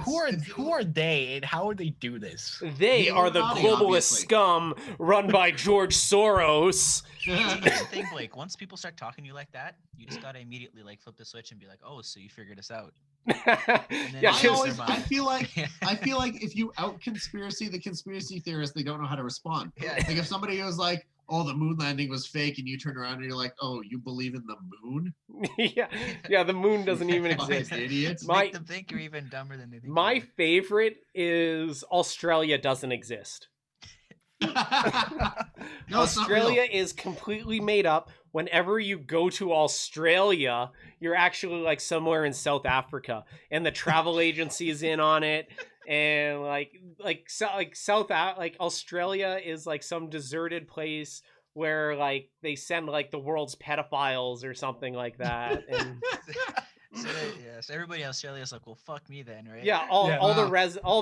who are they and how would they do this? They are the globalist scum run by George Soros. Here's the thing, Blake. Once people start talking to you like that, you just gotta immediately like flip the switch and be like, "Oh, so you figured us out." I feel like if you out the conspiracy theorists, they don't know how to respond. Yeah. Like if somebody was like, "Oh, the moon landing was fake," and you turn around and you're like, "Oh, you believe in the moon?" yeah, the moon doesn't even exist. Idiots. Make them think you're even dumber than they think. My favorite is Australia doesn't exist. No, Australia is completely made up. Whenever you go to Australia, you're actually like somewhere in South Africa, and the travel agency is in on it. And Australia is like some deserted place where like they send like the world's pedophiles or something like that. And so everybody in Australia is like, well, fuck me then, right? Yeah, all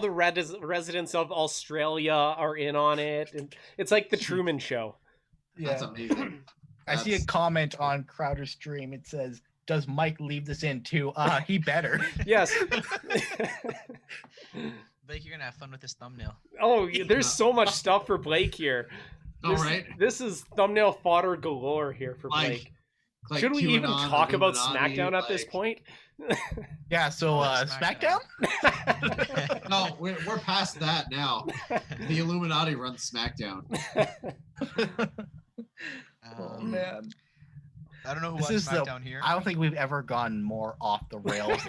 the residents of Australia are in on it, and it's like the Truman Show. Yeah. That's amazing. I see a comment on Crowder's stream. It says, "Does Mike leave this in too?" He better. Yes. Blake, you're gonna have fun with this thumbnail. Oh, there's so much stuff for Blake here. All right. This is thumbnail fodder galore here for Blake. Should we even talk about SmackDown at this point? Yeah, so SmackDown? No, we're past that now. The Illuminati runs SmackDown. Oh man. I don't know who watched SmackDown here. I don't think we've ever gone more off the rails.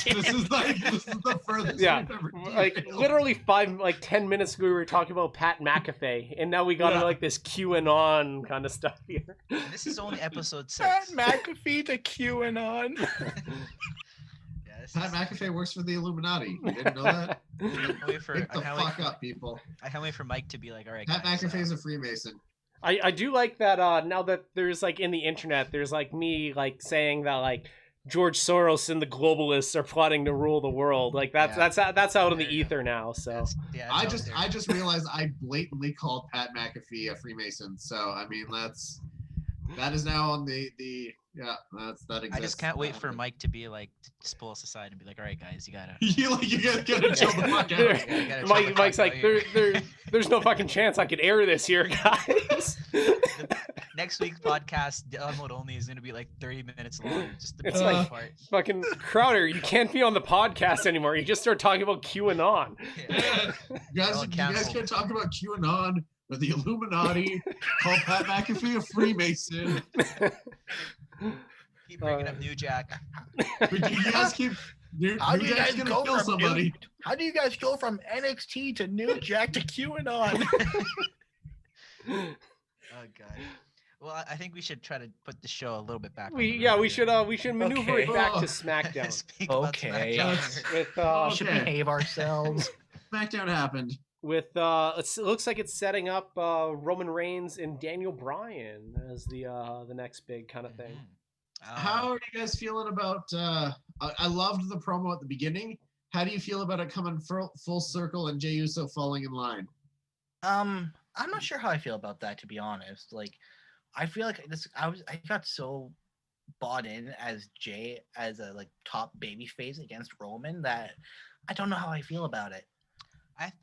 This is the furthest we've ever done. Like literally 10 minutes ago we were talking about Pat McAfee, and now we got to like this QAnon kind of stuff here. And this is only episode 6. Pat McAfee to QAnon. Pat McAfee works for the Illuminati. You didn't know that? Wake the fuck up, people. I can't wait for Mike to be like, all right, Pat McAfee's a Freemason. I do like that now that there's like in the internet, there's like me like saying that like George Soros and the globalists are plotting to rule the world. Like that's out in the ether now. So I just realized I blatantly called Pat McAfee a Freemason. So I mean that is now on the that exists. I just can't wait for Mike to be like, just pull us aside and be like, all right, guys, you gotta chill the fuck out. Mike's like, there's no fucking chance I could air this here, guys. Next week's podcast, download only, is gonna be like 30 minutes long. Just the it's like part. Fucking Crowder, you can't be on the podcast anymore. You just start talking about QAnon. Yeah. You guys can't talk about QAnon or the Illuminati. Call Pat McAfee a Freemason. Keep bringing up New Jack. You guys keep. How do you guys gonna kill somebody? How do you guys go from NXT to New Jack to QAnon? Oh god. Well, I think we should try to put the show a little bit back. We should maneuver it back to SmackDown. Okay. With should behave ourselves. SmackDown happened. With it looks like it's setting up Roman Reigns and Daniel Bryan as the next big kind of thing. How are you guys feeling about? I loved the promo at the beginning. How do you feel about it coming full circle and Jey Uso falling in line? I'm not sure how I feel about that, to be honest. Like, I feel like I got so bought in as Jey as a like top babyface against Roman that I don't know how I feel about it.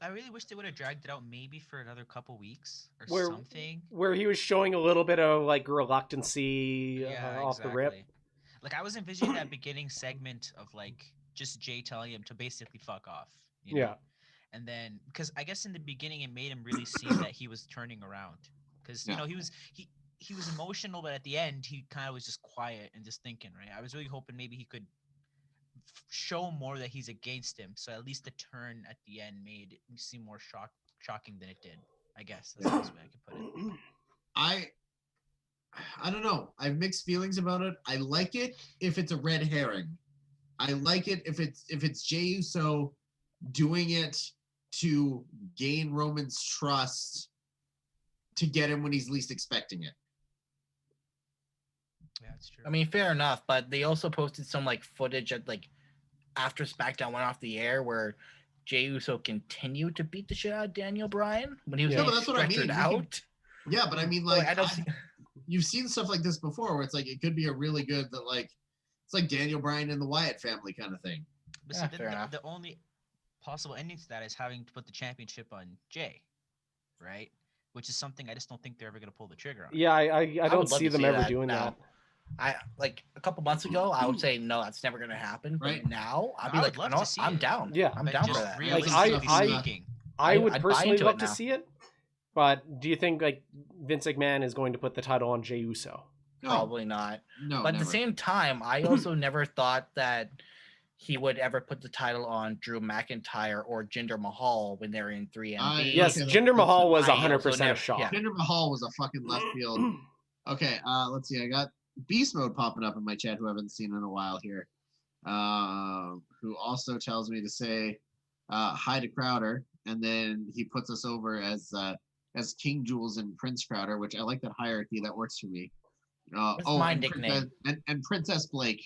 I really wish they would have dragged it out maybe for another couple weeks or something. Where he was showing a little bit of like reluctancy off the rip. Like I was envisioning that beginning segment of like just Jey telling him to basically fuck off. You know? Yeah. And then because I guess in the beginning it made him really seem that he was turning around. Because you know, he was emotional, but at the end he kind of was just quiet and just thinking, right? I was really hoping maybe he could show more that he's against him, so at least the turn at the end made it seem more shocking than it did. I guess that's the best way I could put it. I don't know. I have mixed feelings about it. I like it if it's a red herring. I like it if it's Jey Uso doing it to gain Roman's trust to get him when he's least expecting it. Yeah, it's true. I mean, fair enough, but they also posted some like footage at like after SmackDown went off the air where Jey Uso continued to beat the shit out of Daniel Bryan when he was getting stretchered out. Yeah, but I mean, like, you've seen stuff like this before where it's like it could be a really good that like it's like Daniel Bryan and the Wyatt family kind of thing. But see, the only possible ending to that is having to put the championship on Jey, right? Which is something I just don't think they're ever going to pull the trigger on. Yeah, I don't see them ever doing that. I like a couple months ago, I would say no, that's never going to happen. Right but now, I'd be like, no, I'm down. Yeah, I'm down for that. Like, I would personally love to see it. But do you think like Vince McMahon is going to put the title on Jey Uso? No. Probably not. No, but at the same time, I also never thought that he would ever put the title on Drew McIntyre or Jinder Mahal when they're in 3MB. Yes, Jinder Mahal was 100% a shot. Yeah. Jinder Mahal was a fucking left field. Okay, let's see. I got Beast Mode popping up in my chat, who I haven't seen in a while here, who also tells me to say hi to Crowder, and then he puts us over as King Jules and Prince Crowder, which I like that hierarchy. That works for me. My nickname. And Princess Blake.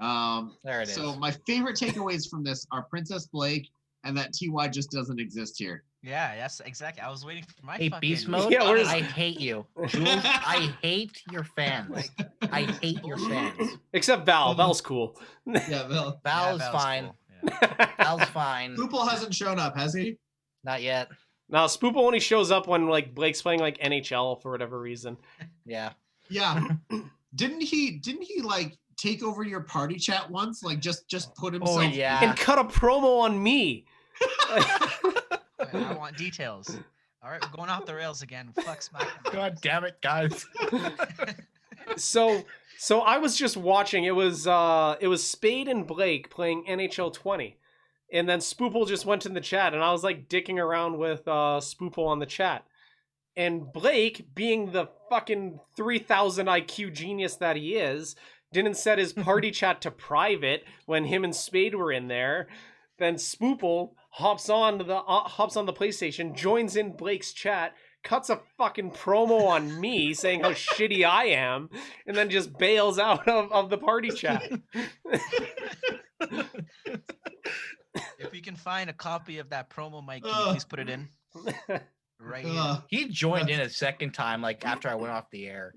There it is. So my favorite takeaways from this are Princess Blake and that TY just doesn't exist here. Yeah, that's exactly. I was waiting for my fucking... Beast Mode? Yeah, I hate you. Jules, I hate your fans. I hate your fans. Except Val. Val's cool. Yeah, Val. Val's fine. Cool. Yeah. Val's fine. Poople hasn't shown up, has he? Not yet. No, Spoople only shows up when like Blake's playing like NHL for whatever reason. Yeah. Yeah. Didn't he like take over your party chat once? Like just put himself and cut a promo on me. I want details. All right, we're going off the rails again. Fuck SmackDown. God damn it, guys. So I was just watching. It was Spade and Blake playing NHL 20. And then Spoople just went in the chat, and I was like dicking around with Spoople on the chat. And Blake, being the fucking 3,000 IQ genius that he is, didn't set his party chat to private when him and Spade were in there. Then Spoople hops on the PlayStation, joins in Blake's chat, cuts a fucking promo on me saying how shitty I am, and then just bails out of the party chat. If you can find a copy of that promo, Mike, can you please put it in? Right here. He joined in a second time, like after I went off the air.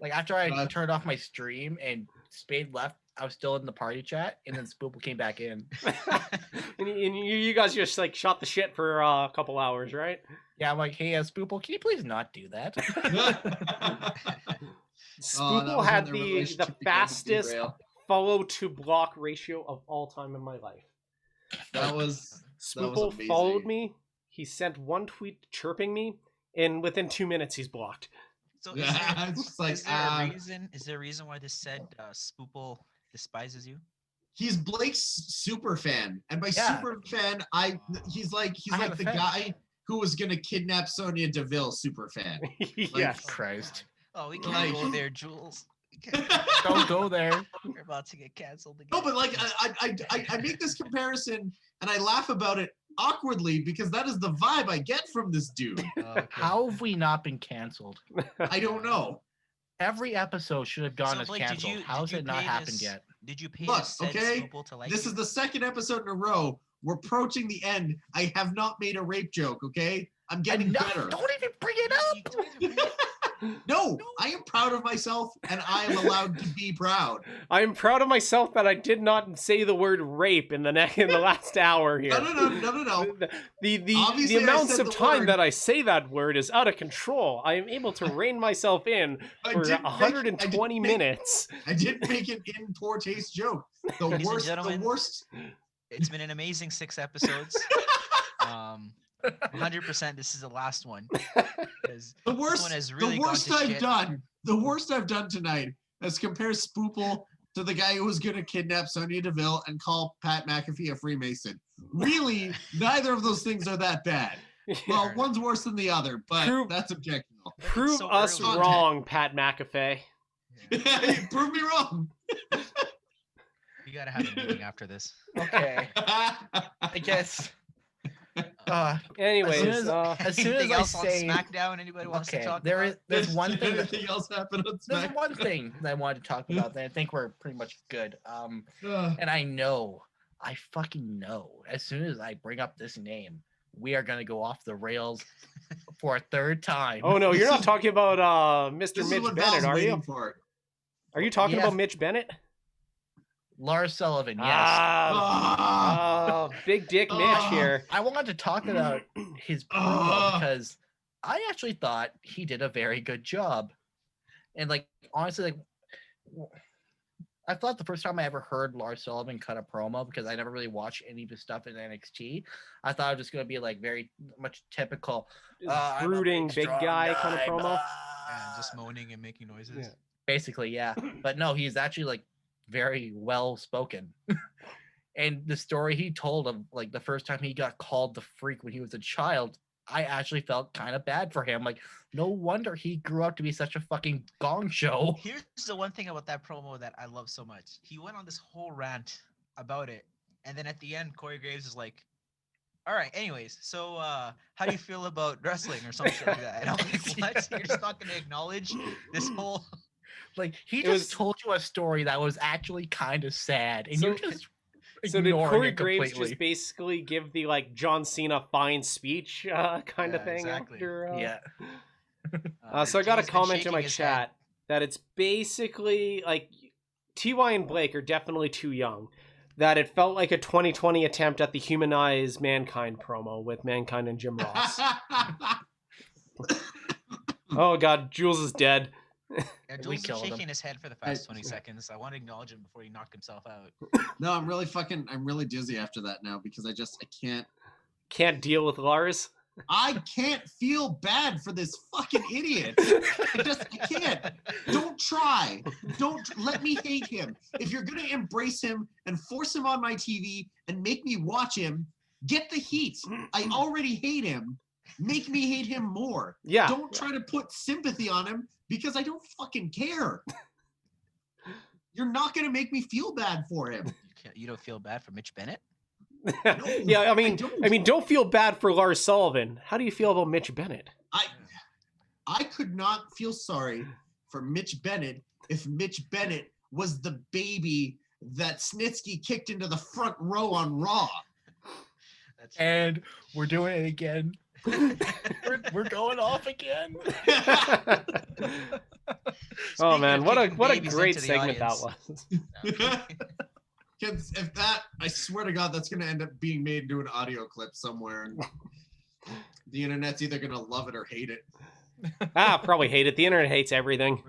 Like after I turned off my stream and Spade left, I was still in the party chat, and then Spoople came back in. And you guys just like shot the shit for a couple hours, right? Yeah, I'm like, hey, Spoople, can you please not do that? Spoople had the fastest follow to block ratio of all time in my life. Spoople followed me. He sent one tweet chirping me, and within 2 minutes, he's blocked. So is there a reason why this said Spoople despises you? He's Blake's super fan, and by super fan, he's like the guy who was gonna kidnap Sonya Deville. Super fan. Yes. Christ. Oh, we can't go there, Jules. Don't go there. You're about to get canceled again. No, but like I make this comparison and I laugh about it awkwardly because that is the vibe I get from this dude. Okay. How have we not been canceled? I don't know. Every episode should have gone So, as Blake, canceled. How has it not happened yet? Did you pay Look, to send okay, Spoople to like this you? is the second episode in a row. We're approaching the end. I have not made a rape joke, okay? I'm getting better. Don't even bring it up. No, I am proud of myself, and I am allowed to be proud. I am proud of myself that I did not say the word rape in the last hour here. No. The amounts of time that I say that word is out of control. I am able to rein myself in for 120 minutes. I didn't make an in poor taste joke. Ladies and gentlemen, the worst. It's been an amazing 6 episodes. 100%. This is the last one. The worst I've done tonight is compare Spoople to the guy who was going to kidnap Sonya Deville and call Pat McAfee a Freemason. Really, neither of those things are that bad. Well, one's worse than the other, but that's objectionable. Prove us wrong, Pat McAfee. Prove me wrong. You gotta have a meeting after this. Okay. I guess. Anyways, as soon as I say on SmackDown, anybody wants to talk about? There's one thing. Anything else happened on SmackDown? There's one thing that I wanted to talk about that I think we're pretty much good. And I fucking know, as soon as I bring up this name, we are gonna go off the rails for a third time. Oh no, you're not talking about Mr. Mitch Bennett, are you? Are you talking about Mitch Bennett? Lars Sullivan, yes. Big dick Mitch here. I wanted to talk about his promo because I actually thought he did a very good job. And like honestly, like I thought the first time I ever heard Lars Sullivan cut a promo, because I never really watched any of his stuff in NXT, I thought it was just gonna be like very much typical brooding big guy kind of promo. Yeah, just moaning and making noises. Yeah. Basically, yeah. But no, he's actually like very well spoken. And the story he told of like the first time he got called the freak when he was a child, I actually felt kind of bad for him. Like, no wonder he grew up to be such a fucking gong show. Here's the one thing about that promo that I love so much. He went on this whole rant about it, and then at the end, Corey Graves is like, all right, anyways, so how do you feel about wrestling or something like that? And I'm like, what? You're just not going to acknowledge this whole... Like, he just told you a story that was actually kind of sad, and you're just So did Corey Graves just basically give the like John Cena fine speech kind of thing exactly. after? Yeah. So I got a comment in my chat that it's basically like TY and Blake are definitely too young. That it felt like a 2020 attempt at the Humanize Mankind promo with Mankind and Jim Ross. Oh God, Jules is dead. Yeah, Jules is shaking his head for the past 20 seconds. I want to acknowledge him before he knocked himself out. No, I'm really dizzy after that now because I can't deal with Lars. I can't feel bad for this fucking idiot. I can't. Don't try. Don't let me hate him. If you're gonna embrace him and force him on my TV and make me watch him, get the heat. I already hate him. Make me hate him more. Yeah. Don't try to put sympathy on him because I don't fucking care. You're not gonna make me feel bad for him. You don't feel bad for Mitch Bennett? No, yeah, I mean, don't feel bad for Lars Sullivan. How do you feel about Mitch Bennett? I could not feel sorry for Mitch Bennett if Mitch Bennett was the baby that Snitsky kicked into the front row on Raw. And we're doing it again. we're going off again. Oh man, what a great into the segment that audience. was. Kids, if that, I swear to God, that's going to end up being made into an audio clip somewhere. And the internet's either going to love it or hate it. Probably hate it. The internet hates everything.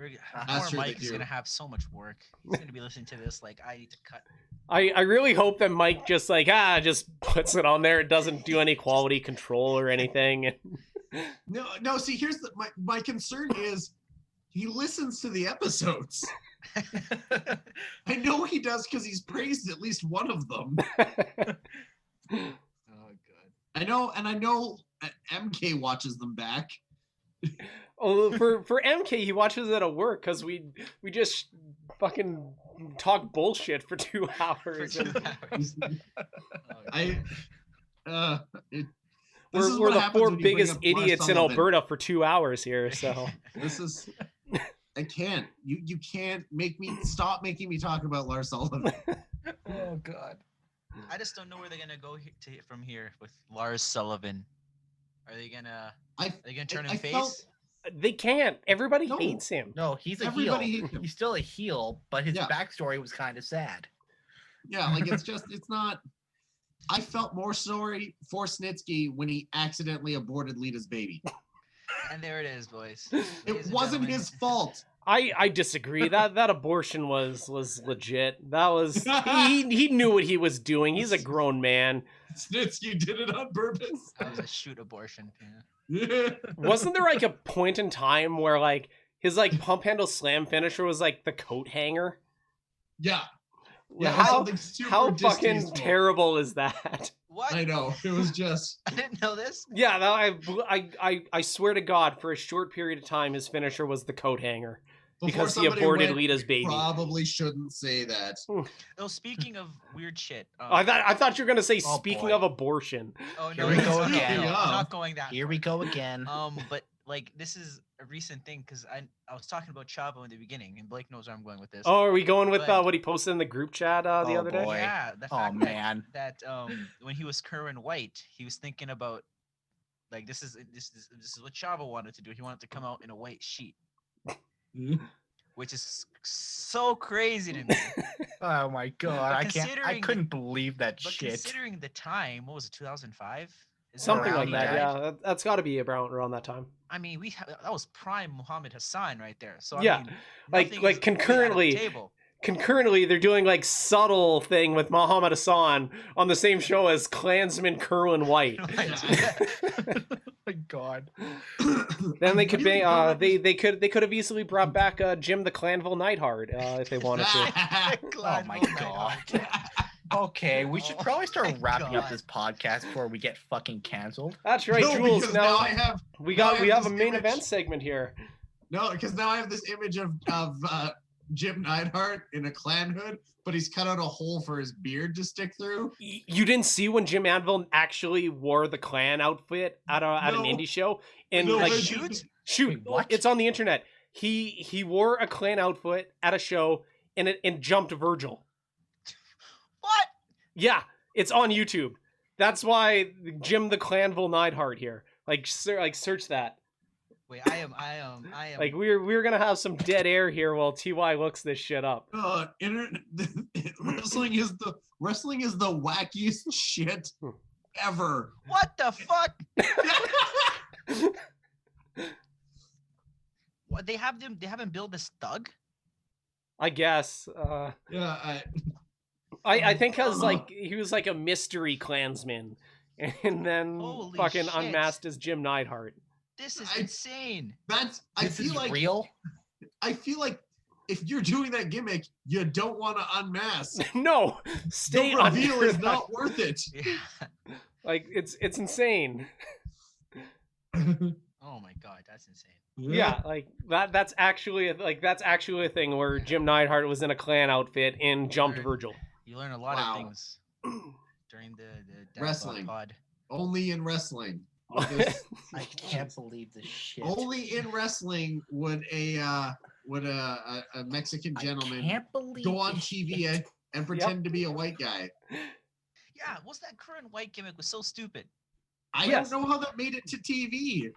That's Poor true, they Mike is do. gonna have so much work. He's gonna be listening to this like, I need to cut. I really hope that Mike just just puts it on there. It doesn't do any quality control or anything. No. See, here's my concern is he listens to the episodes. I know he does because he's praised at least one of them. Oh god. I know MK watches them back. Oh, for MK, he watches it at work because we just fucking talk bullshit for 2 hours. We're the 4 biggest idiots in Alberta for 2 hours here. So this is. I can't. You can't stop making me talk about Lars Sullivan. Oh god. I just don't know where they're gonna go from here with Lars Sullivan. Are they gonna turn him face? They can't. Everybody No. hates him. No, he's a Everybody heel. hates him. He's still a heel, but his backstory was kind of sad. Yeah, like it's not. I felt more sorry for Snitsky when he accidentally aborted Lita's baby. And there it is, boys. It wasn't his fault. I disagree. That abortion was legit. That was he knew what he was doing. He's a grown man. Snitsky did it on purpose. That was a shoot abortion. Yeah. Wasn't there like a point in time where like his like pump handle slam finisher was like the coat hanger? Yeah. How fucking distasteful. terrible is that? What? I know. It was just. I didn't know this. Yeah, I swear to God, for a short period of time, his finisher was the coat hanger because he aborted Lita's baby. Probably shouldn't say that. Oh, speaking of weird shit. I thought you were gonna say speaking boy. of abortion. Oh Here no, we go no, again. no, I'm not going that. Here we go again. But like this is a recent thing because I was talking about Chavo in the beginning, and Blake knows where I'm going with this. Oh, are we going with But- what he posted in the group chat the other day? boy. Yeah, the Oh fact man. that when he was Kerwin White, he was thinking about like this is what Chavo wanted to do. He wanted to come out in a white sheet, which is so crazy to me. Oh my god. But I couldn't believe that But shit. considering the time, what was it, 2005? Something Around like that. that. Yeah, that's got to be around that time. I mean, that was prime Muhammad Hassan right there. So Yeah, I mean, like- nothing like is really out of the concurrently- table. Concurrently, they're doing like subtle thing with Muhammad Hassan on the same show as Klansman Kerwin White. Oh my god. Then they could Really be don't they could have easily brought back Jim the Clanville Neidhart if they wanted to. Oh my god. Okay, we should probably start my wrapping up God. this podcast before we get fucking canceled. That's right, No, Jules. because Now I have we now I have this a main image. event segment here. No, because now I have this image of Jim Neidhart in a clan hood, but he's cut out a hole for his beard to stick through. You didn't see when Jim Anvil actually wore the Klan outfit at an No. indie show, and No, like but- shoot, Wait, what? it's on the internet. He wore a Klan outfit at a show and jumped Virgil. What? Yeah, it's on YouTube. That's why Jim the Clanville Neidhart here. Search that. Wait, I am. Like we're gonna have some dead air here while Ty looks this shit up. Wrestling is the wackiest shit ever. What the fuck? What they have him? They haven't built this thug. I guess. Yeah, I think he was like a mystery Klansman, and then Holy fucking shit. unmasked as Jim Neidhart. This is I- insane. I This is feel like real? I feel like if you're doing that gimmick, you don't want to unmask. No, stay The reveal under is that. not worth it. Yeah. Like it's insane. Oh my god, that's insane. Yeah, like that's actually a thing where Jim Neidhart was in a Klan outfit and jumped Right. Virgil. You learn a lot Wow. of things during the Dad Bod Wrestling. pod. Only in wrestling. I can't believe this shit. Only in wrestling would a Mexican gentleman go on TV and pretend to be a white guy. Yeah, what's that current white gimmick was so stupid? I don't know how that made it to TV.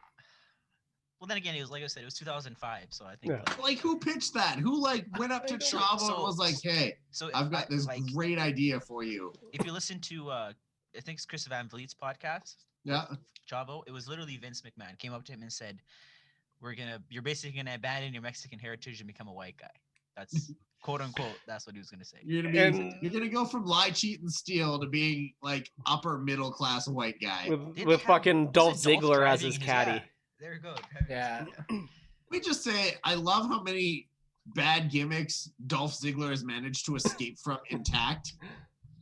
Well, then again, it was like I said, it was 2005, so I think like who pitched that? Who went up to Chavo and was like, "Hey, I've got this great idea for you." If you listen to, I think it's Chris Van Vliet's podcast. Yeah. Chavo. It was literally Vince McMahon came up to him and said, "You're basically gonna abandon your Mexican heritage and become a white guy." That's quote unquote. That's what he was gonna say. You're gonna go from lie, cheat, and steal to being like upper middle class white guy with fucking Dolph Ziggler as his caddy. There you go. Yeah. We just say I love how many bad gimmicks Dolph Ziggler has managed to escape from intact.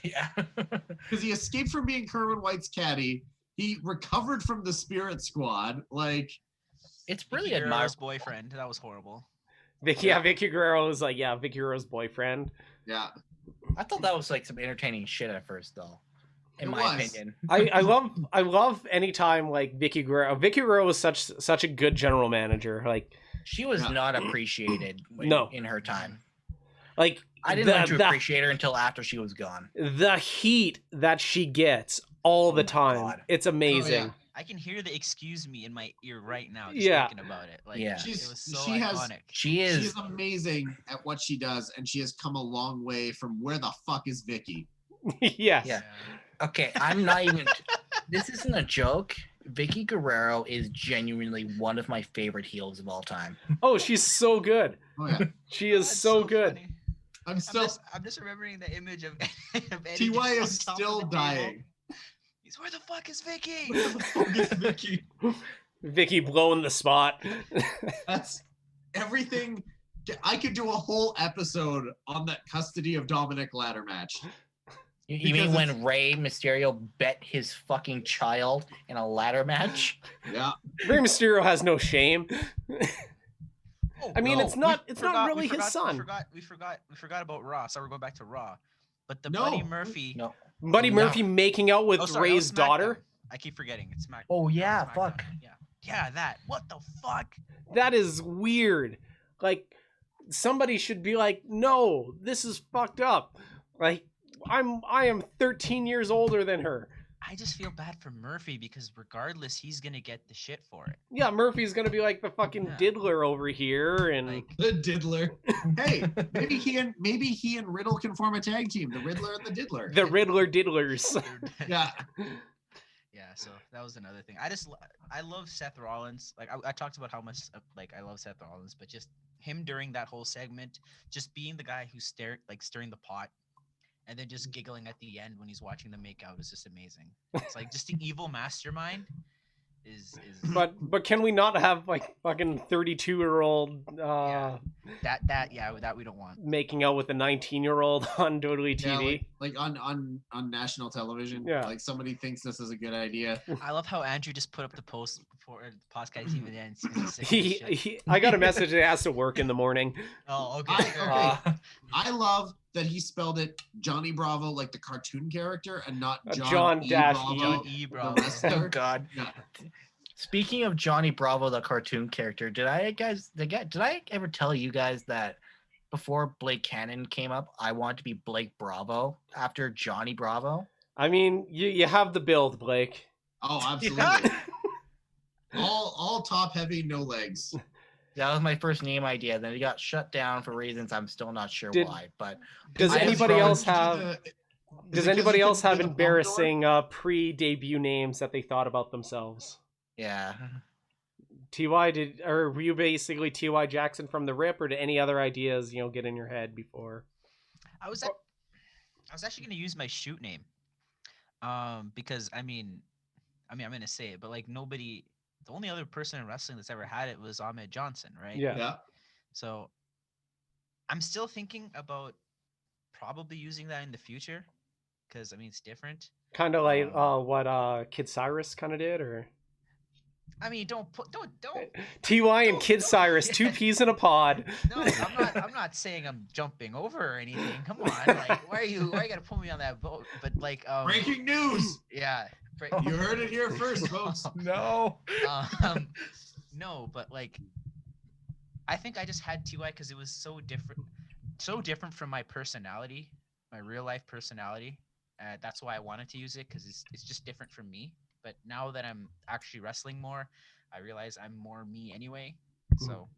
Yeah. Because he escaped from being Kerwin White's caddy. He recovered from the Spirit Squad. Like, it's really admirable. Boyfriend. That was horrible. Vicky Guerrero was like, Vicky Guerrero's boyfriend. Yeah. I thought that was like some entertaining shit at first, though. In my opinion. I love anytime like Vicky Guerrero. Vicky Guerrero was such a good general manager. Like, she was not appreciated in her time. Like, I didn't learn to appreciate her until after she was gone. The heat that she gets all the time. God. It's amazing. Oh, yeah. I can hear the "excuse me" in my ear right now. Just thinking about it. Like, it was so iconic. She's amazing at what she does, and she has come a long way from where the fuck is Vicky? Yes. Yeah. Okay, I'm not even. This isn't a joke. Vicky Guerrero is genuinely one of my favorite heels of all time. Oh, she's so good. Oh yeah, she is so good. Funny. I'm just remembering the image of Eddie. Ty is still dying. He's, where the fuck is Vicky? Where the fuck is Vicky? Vicky blowing the spot. That's everything. I could do a whole episode on that custody of Dominic ladder match. You mean when Rey Mysterio bet his fucking child in a ladder match? Yeah. Rey Mysterio has no shame. I mean, it's not really his son. We forgot about Raw. So we're going back to Raw. But Buddy Murphy. No. Buddy Murphy making out with Rey's daughter. I keep forgetting. It's Smack. Oh yeah, fuck. Yeah, that. What the fuck? That is weird. Like, somebody should be like, no, this is fucked up. Like, I am 13 years older than her. I just feel bad for Murphy because regardless, he's gonna get the shit for it. Yeah, Murphy's gonna be like the fucking diddler over here, and like, the diddler. Hey, maybe he and Riddle can form a tag team. The Riddler and the Diddler. The Riddler Diddlers. Yeah. Yeah. So that was another thing. I love Seth Rollins. Like I talked about how much I love Seth Rollins, but just him during that whole segment, just being the guy who's stirring the pot. And then just giggling at the end when he's watching them make out is just amazing. It's like just the evil mastermind is. But can we not have like fucking 32-year-old that we don't want making out with a 19-year-old on WWE TV? Yeah, like on national television. Yeah. Like somebody thinks this is a good idea. I love how Andrew just put up the post before the podcast even ends. I got a message that has to work in the morning. Oh, okay. I love that he spelled it Johnny Bravo like the cartoon character and not John E. Bravo. John E. Bravo. Oh God. Yeah. Speaking of Johnny Bravo, the cartoon character, did I ever tell you guys that before Blake Kannon came up, I wanted to be Blake Bravo after Johnny Bravo? I mean, you have the build, Blake. Oh, absolutely. all top heavy, no legs. That was my first name idea. Then it got shut down for reasons I'm still not sure why. But does anybody else have embarrassing pre-debut names that they thought about themselves? Yeah. TY were you basically TY Jackson from the rip, or did any other ideas get in your head before? I was actually gonna use my shoot name, because I mean I'm gonna say it, but like nobody. The only other person in wrestling that's ever had it was Ahmed Johnson, right? Yeah. So I'm still thinking about probably using that in the future because I mean it's different. Kind of like what Kid Cyrus kind of did, or. I mean, don't. TY and Kid Cyrus, two peas in a pod. No, I'm not saying I'm jumping over or anything. Come on, like why you gotta put me on that boat? But like, breaking news. Yeah. You heard it here first, folks. No. No, but like, I think I just had TY because it was so different from my personality, my real life personality. That's why I wanted to use it, because it's just different from me. But now that I'm actually wrestling more, I realize I'm more me anyway. So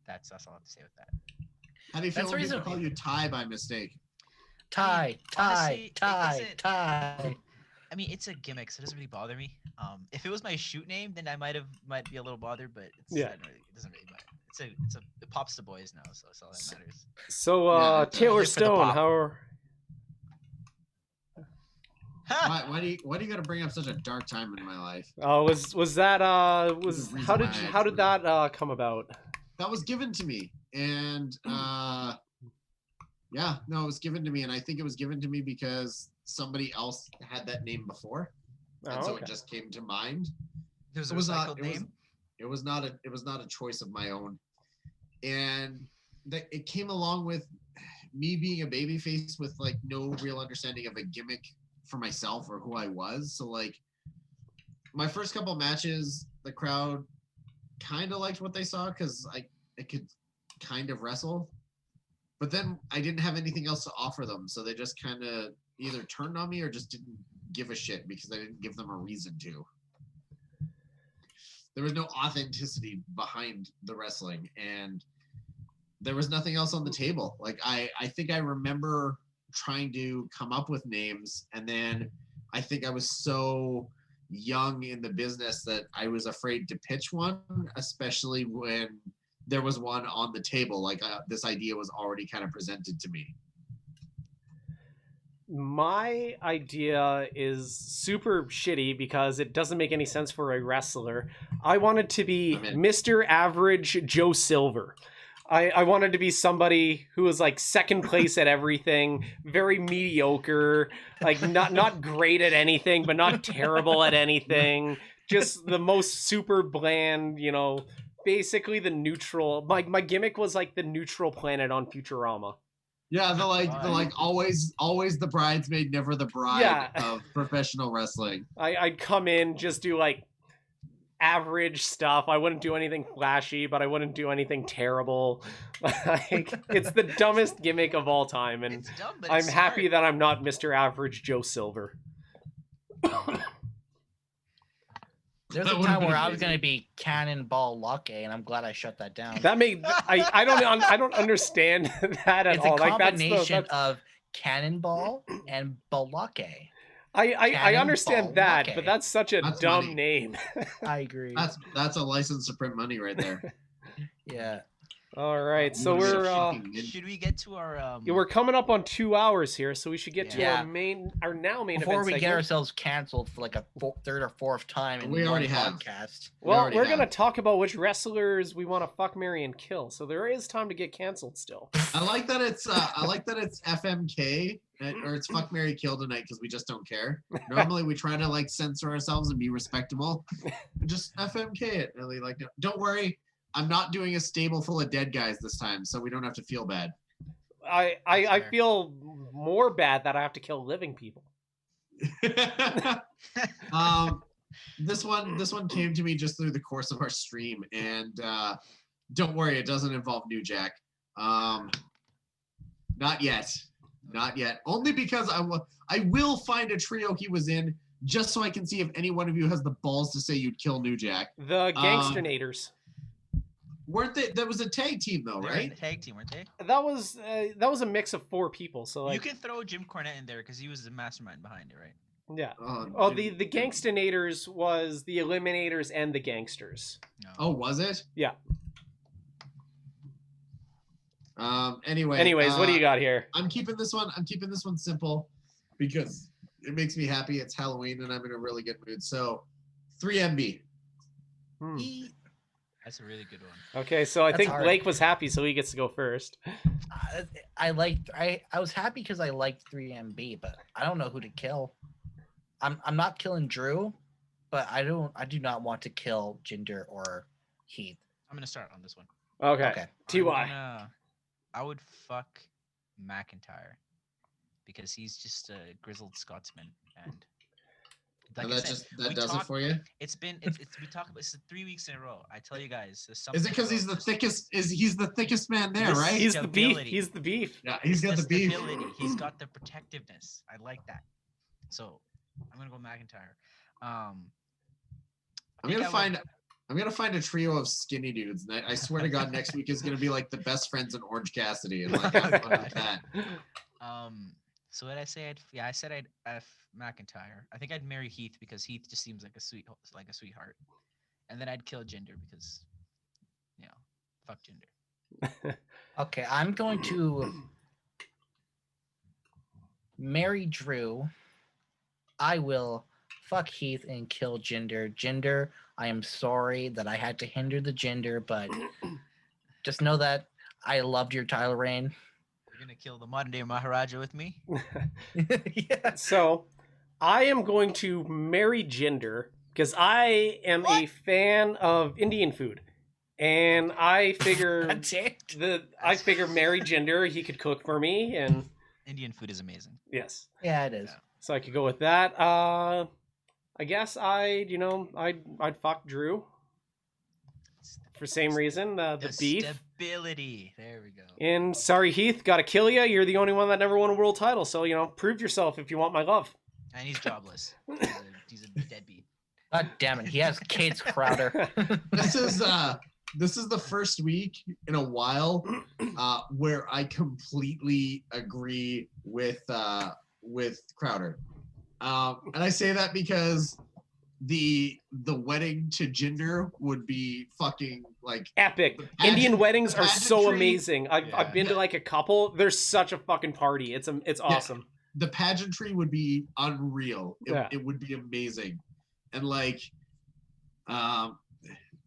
that's all I have to say with that. How do you feel That's when people reasonable. call you Ty by mistake? Honestly, Tie. I mean, it's a gimmick, so it doesn't really bother me. If it was my shoot name, then I might be a little bothered, but it doesn't really matter. It pops the boys now, so that's all that matters. So Yeah, Taylor just for the Stone, pop. how are... Why do you got to bring up such a dark time in my life? was that There's a reason how why I did that come about? That was given to me, and yeah, no, it was given to me, and I think it was given to me because somebody else had that name before, and so it just came to mind. It was a It was recycled not. name. It was not a choice of my own, and it came along with me being a babyface with like no real understanding of a gimmick for myself or who I was. So like my first couple matches, the crowd kind of liked what they saw because I could kind of wrestle, but then I didn't have anything else to offer them, so they just kind of either turned on me or just didn't give a shit because I didn't give them a reason to. There was no authenticity behind the wrestling, and there was nothing else on the table. Like I think I remember trying to come up with names, and then I think I was so young in the business that I was afraid to pitch one, especially when there was one on the table. Like this idea was already kind of presented to me. My idea is super shitty because it doesn't make any sense for a wrestler. I wanted to be Mr. Average Joe Silver. I wanted to be somebody who was like second place at everything, very mediocre, like not great at anything, but not terrible at anything. Just the most super bland, basically the neutral. My gimmick was like the neutral planet on Futurama. Yeah, the always the bridesmaid, never the bride of professional wrestling. I'd come in, just do like average stuff. I wouldn't do anything flashy, but I wouldn't do anything terrible. Like, it's the dumbest gimmick of all time, and It's dumb, but I'm it's happy smart. that I'm not Mr. Average Joe Silver. There's a time where I was going to be Cannonball Lucky, and I'm glad I shut that down. That made I don't understand that at It's all. a Like combination of Cannonball and Balake. I understand that, Lucky. but that's such a dumb money. name. I agree. That's a license to print money right there. Yeah. All right, so What is we're it? Should we get to our we're coming up on 2 hours here, so we should get to Yeah. our main Before event we get segment. ourselves canceled for like a third or fourth time in We one already have. podcast. Well, we're going to talk about which wrestlers we want to fuck, marry, and kill. So there is time to get canceled still. I like that it's FMK or it's fuck, marry, kill tonight because we just don't care. Normally we try to like censor ourselves and be respectable. Just FMK it. Really, like, don't worry, I'm not doing a stable full of dead guys this time, so we don't have to feel bad. I feel more bad that I have to kill living people. This one came to me just through the course of our stream, and don't worry, it doesn't involve New Jack. Not yet. Only because I will find a trio he was in just so I can see if any one of you has the balls to say you'd kill New Jack. The Gangsternators. Weren't they? That was a tag team though, They're right? in a tag team, weren't they? That was a mix of 4 people. So like, you can throw Jim Cornette in there because he was the mastermind behind it, right? yeah. Oh, The Gangsternators was the Eliminators and the Gangsters. No. Oh, was it? Yeah. Anyways, what do you got here? I'm keeping this one simple because it makes me happy. It's Halloween and I'm in a really good mood. So 3MB. That's a really good one. Okay, so I That's think hard. Blake was happy, so he gets to go first. I was happy because I liked 3MB, but I don't know who to kill. I'm not killing Drew, but I do not want to kill Jinder or Heath. I'm gonna start on this one. Okay. TY. I would fuck McIntyre because he's just a grizzled Scotsman and Like And I that said, that we does talk- it for you. It's we talk about this 3 weeks in a row. I tell you guys, there's Is something it because he's the about thickest? He's the thickest man there, right? He's the beef. Stability. He's the beef. Yeah, he's got the beef. stability. He's got the protectiveness. I like that. So I'm gonna go McIntyre. I'm gonna find a trio of skinny dudes, and I swear to God, next week is gonna be like the best friends in Orange Cassidy, and like have fun with that. So what I say? I said I'd F McIntyre. I think I'd marry Heath because Heath just seems like a sweetheart, and then I'd kill Jinder because, fuck Jinder. Okay, I'm going to marry Drew. I will fuck Heath and kill Jinder. Jinder, I am sorry that I had to hinder the Jinder, but just know that I loved your title reign. You're gonna kill the modern day Maharaja with me? Yeah. So, I am going to marry Jinder because I am a fan of Indian food, and I figure That's it. I figure marry Jinder. He could cook for me, and Indian food is amazing. yes, Yeah, it is. so I could go with that. I guess I'd fuck Drew for same reason, the beef. Stability. There we go. And sorry, Heath, gotta kill you. You're the only one that never won a world title, so prove yourself if you want my love. And he's jobless. He's a deadbeat. God damn it. He has Kate's Crowder. This is the first week in a while where I completely agree with Crowder, and I say that because the wedding to Jinder would be fucking like Epic. pageant- Indian weddings are so pageantry- amazing. I've been to like a couple. They're such a fucking party. It's awesome. The pageantry would be unreal. It would be amazing, and like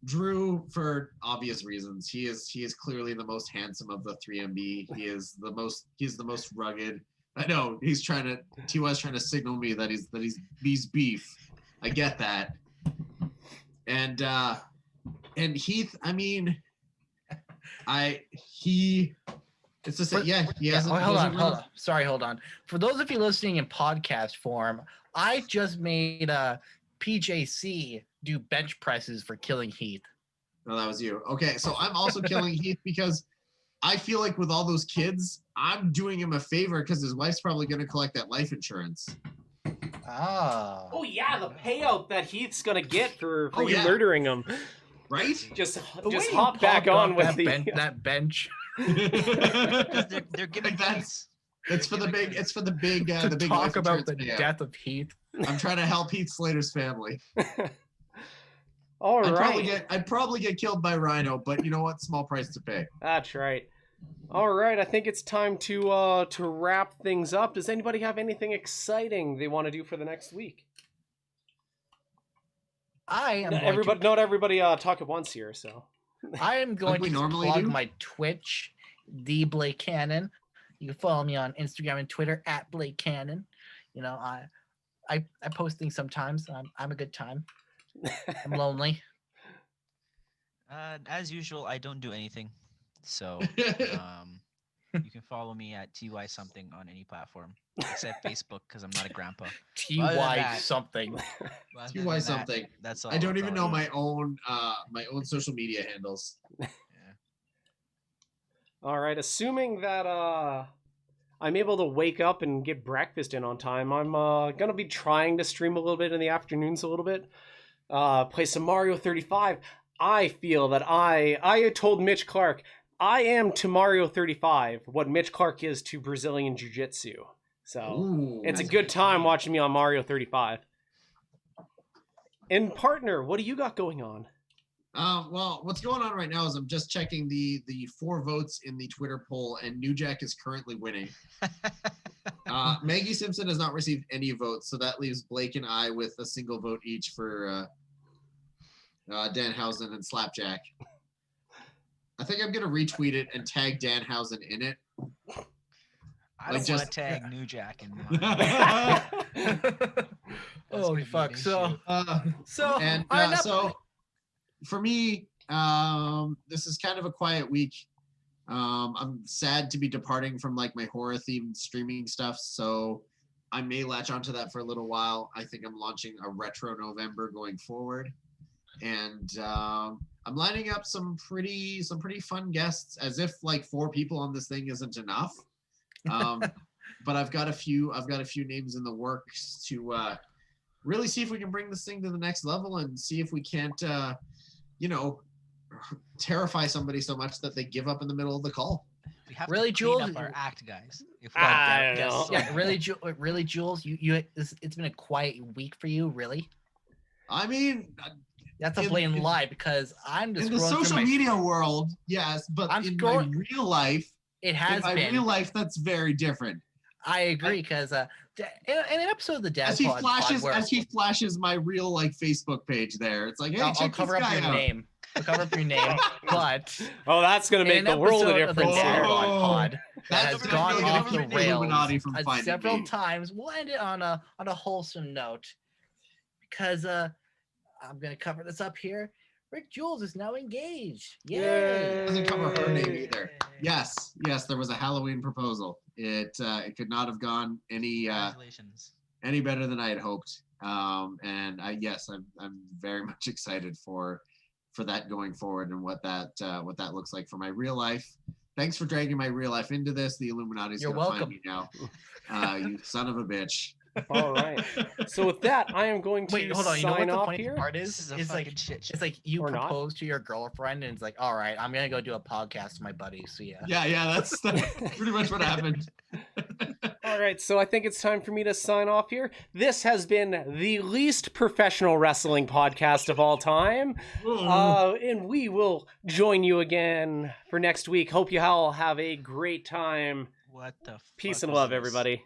Drew, for obvious reasons, he is clearly the most handsome of the 3MB. He's the most rugged. I know TY's trying to signal me that he's beef. I get that. And Heath, I mean, it's just that, he hasn't. Hold on. Sorry, hold on. For those of you listening in podcast form, I just made PJC do bench presses for killing Heath. No, that was you. Okay, so I'm also killing Heath because I feel like with all those kids, I'm doing him a favor because his wife's probably going to collect that life insurance. Oh yeah, the payout that Heath's gonna get for Oh, you yeah. murdering him. Right? Just The way you hop back popped on off with that bench. Because they're giving Like that's it's for the big To the big talk life about the insurance payout. death of Heath. I'm trying to help Heath Slater's family. All I'd probably get killed by Rhino, but you know what? Small price to pay. That's right. All right, I think it's time to wrap things up. Does anybody have anything exciting they want to do for the next week? Not everybody talk at once here, so. I am going we to normally plug do. my Twitch, the Blake Kannon. You can follow me on Instagram and Twitter at Blake Kannon. I post things sometimes. I'm a good time. I'm lonely. As usual, I don't do anything. So you can follow me at TY something on any platform except Facebook because I'm not a grandpa. TY something. Other TY than that, something. That's all. I don't that's even all know I do. my own social media handles. All right, assuming that I'm able to wake up and get breakfast in on time, I'm gonna be trying to stream a little bit in the afternoons a little bit. Play some Mario 35. I feel that I told Mitch Clark I am to Mario 35 what Mitch Clark is to Brazilian Jiu-Jitsu. So Ooh, it's a that's good time watching me on Mario 35. And partner, what do you got going on? Well, what's going on right now is I'm just checking the 4 votes in the Twitter poll, and New Jack is currently winning. Maggie Simpson has not received any votes, so that leaves Blake and I with a single vote each for Danhausen and Slapjack. I think I'm gonna retweet it and tag Danhausen in it. I Like, don't want just- to tag New Jack in mine. Holy fuck! So For me, this is kind of a quiet week. I'm sad to be departing from like my horror themed streaming stuff. So I may latch onto that for a little while. I think I'm launching a retro November going forward, and I'm lining up some pretty fun guests. As if like 4 people on this thing isn't enough, but I've got a few names in the works to really see if we can bring this thing to the next level and see if we can't, terrify somebody so much that they give up in the middle of the call. We have Really, to clean Jules? up our act, guys. If I don't know. Yeah, really, Jules, it's been a quiet week for you, really? I mean, That's a blatant lie because I'm just in the scrolling through social media world, yes, but I'm in scrolling- my real life, real life, that's very different. I agree because in an episode of the Dad As he Pod flashes my real like Facebook page there, it's like, hey, I'll check cover this up guy your out. name. I'll cover up your name, but Oh, that's gonna make in the an world of episode of the difference. Dad here. Pod that That's has definitely gone gonna off the keep the rails Illuminati from finding several me. times. We'll end it on a wholesome note because I'm gonna cover this up here. Rick Jules is now engaged. Yay! Doesn't cover her name either. Yes, there was a Halloween proposal. It could not have gone Congratulations. any better than I had hoped. And I'm very much excited for that going forward and what that looks like for my real life. Thanks for dragging my real life into this. The Illuminati's You're gonna welcome. find me now. You son of a bitch. All right. So with that, I am going to Wait, hold on. You know what sign the off funny here. part This is? is a It's like fucking shit show. it's like you Or not. propose to your girlfriend and it's like, all right, I'm gonna go do a podcast with my buddy. See ya. Yeah, that's pretty much what happened. All right, so I think it's time for me to sign off here. This has been the least professional wrestling podcast of all time. And we will join you again for next week. Hope you all have a great time. What the Peace fuck and is love, this? everybody.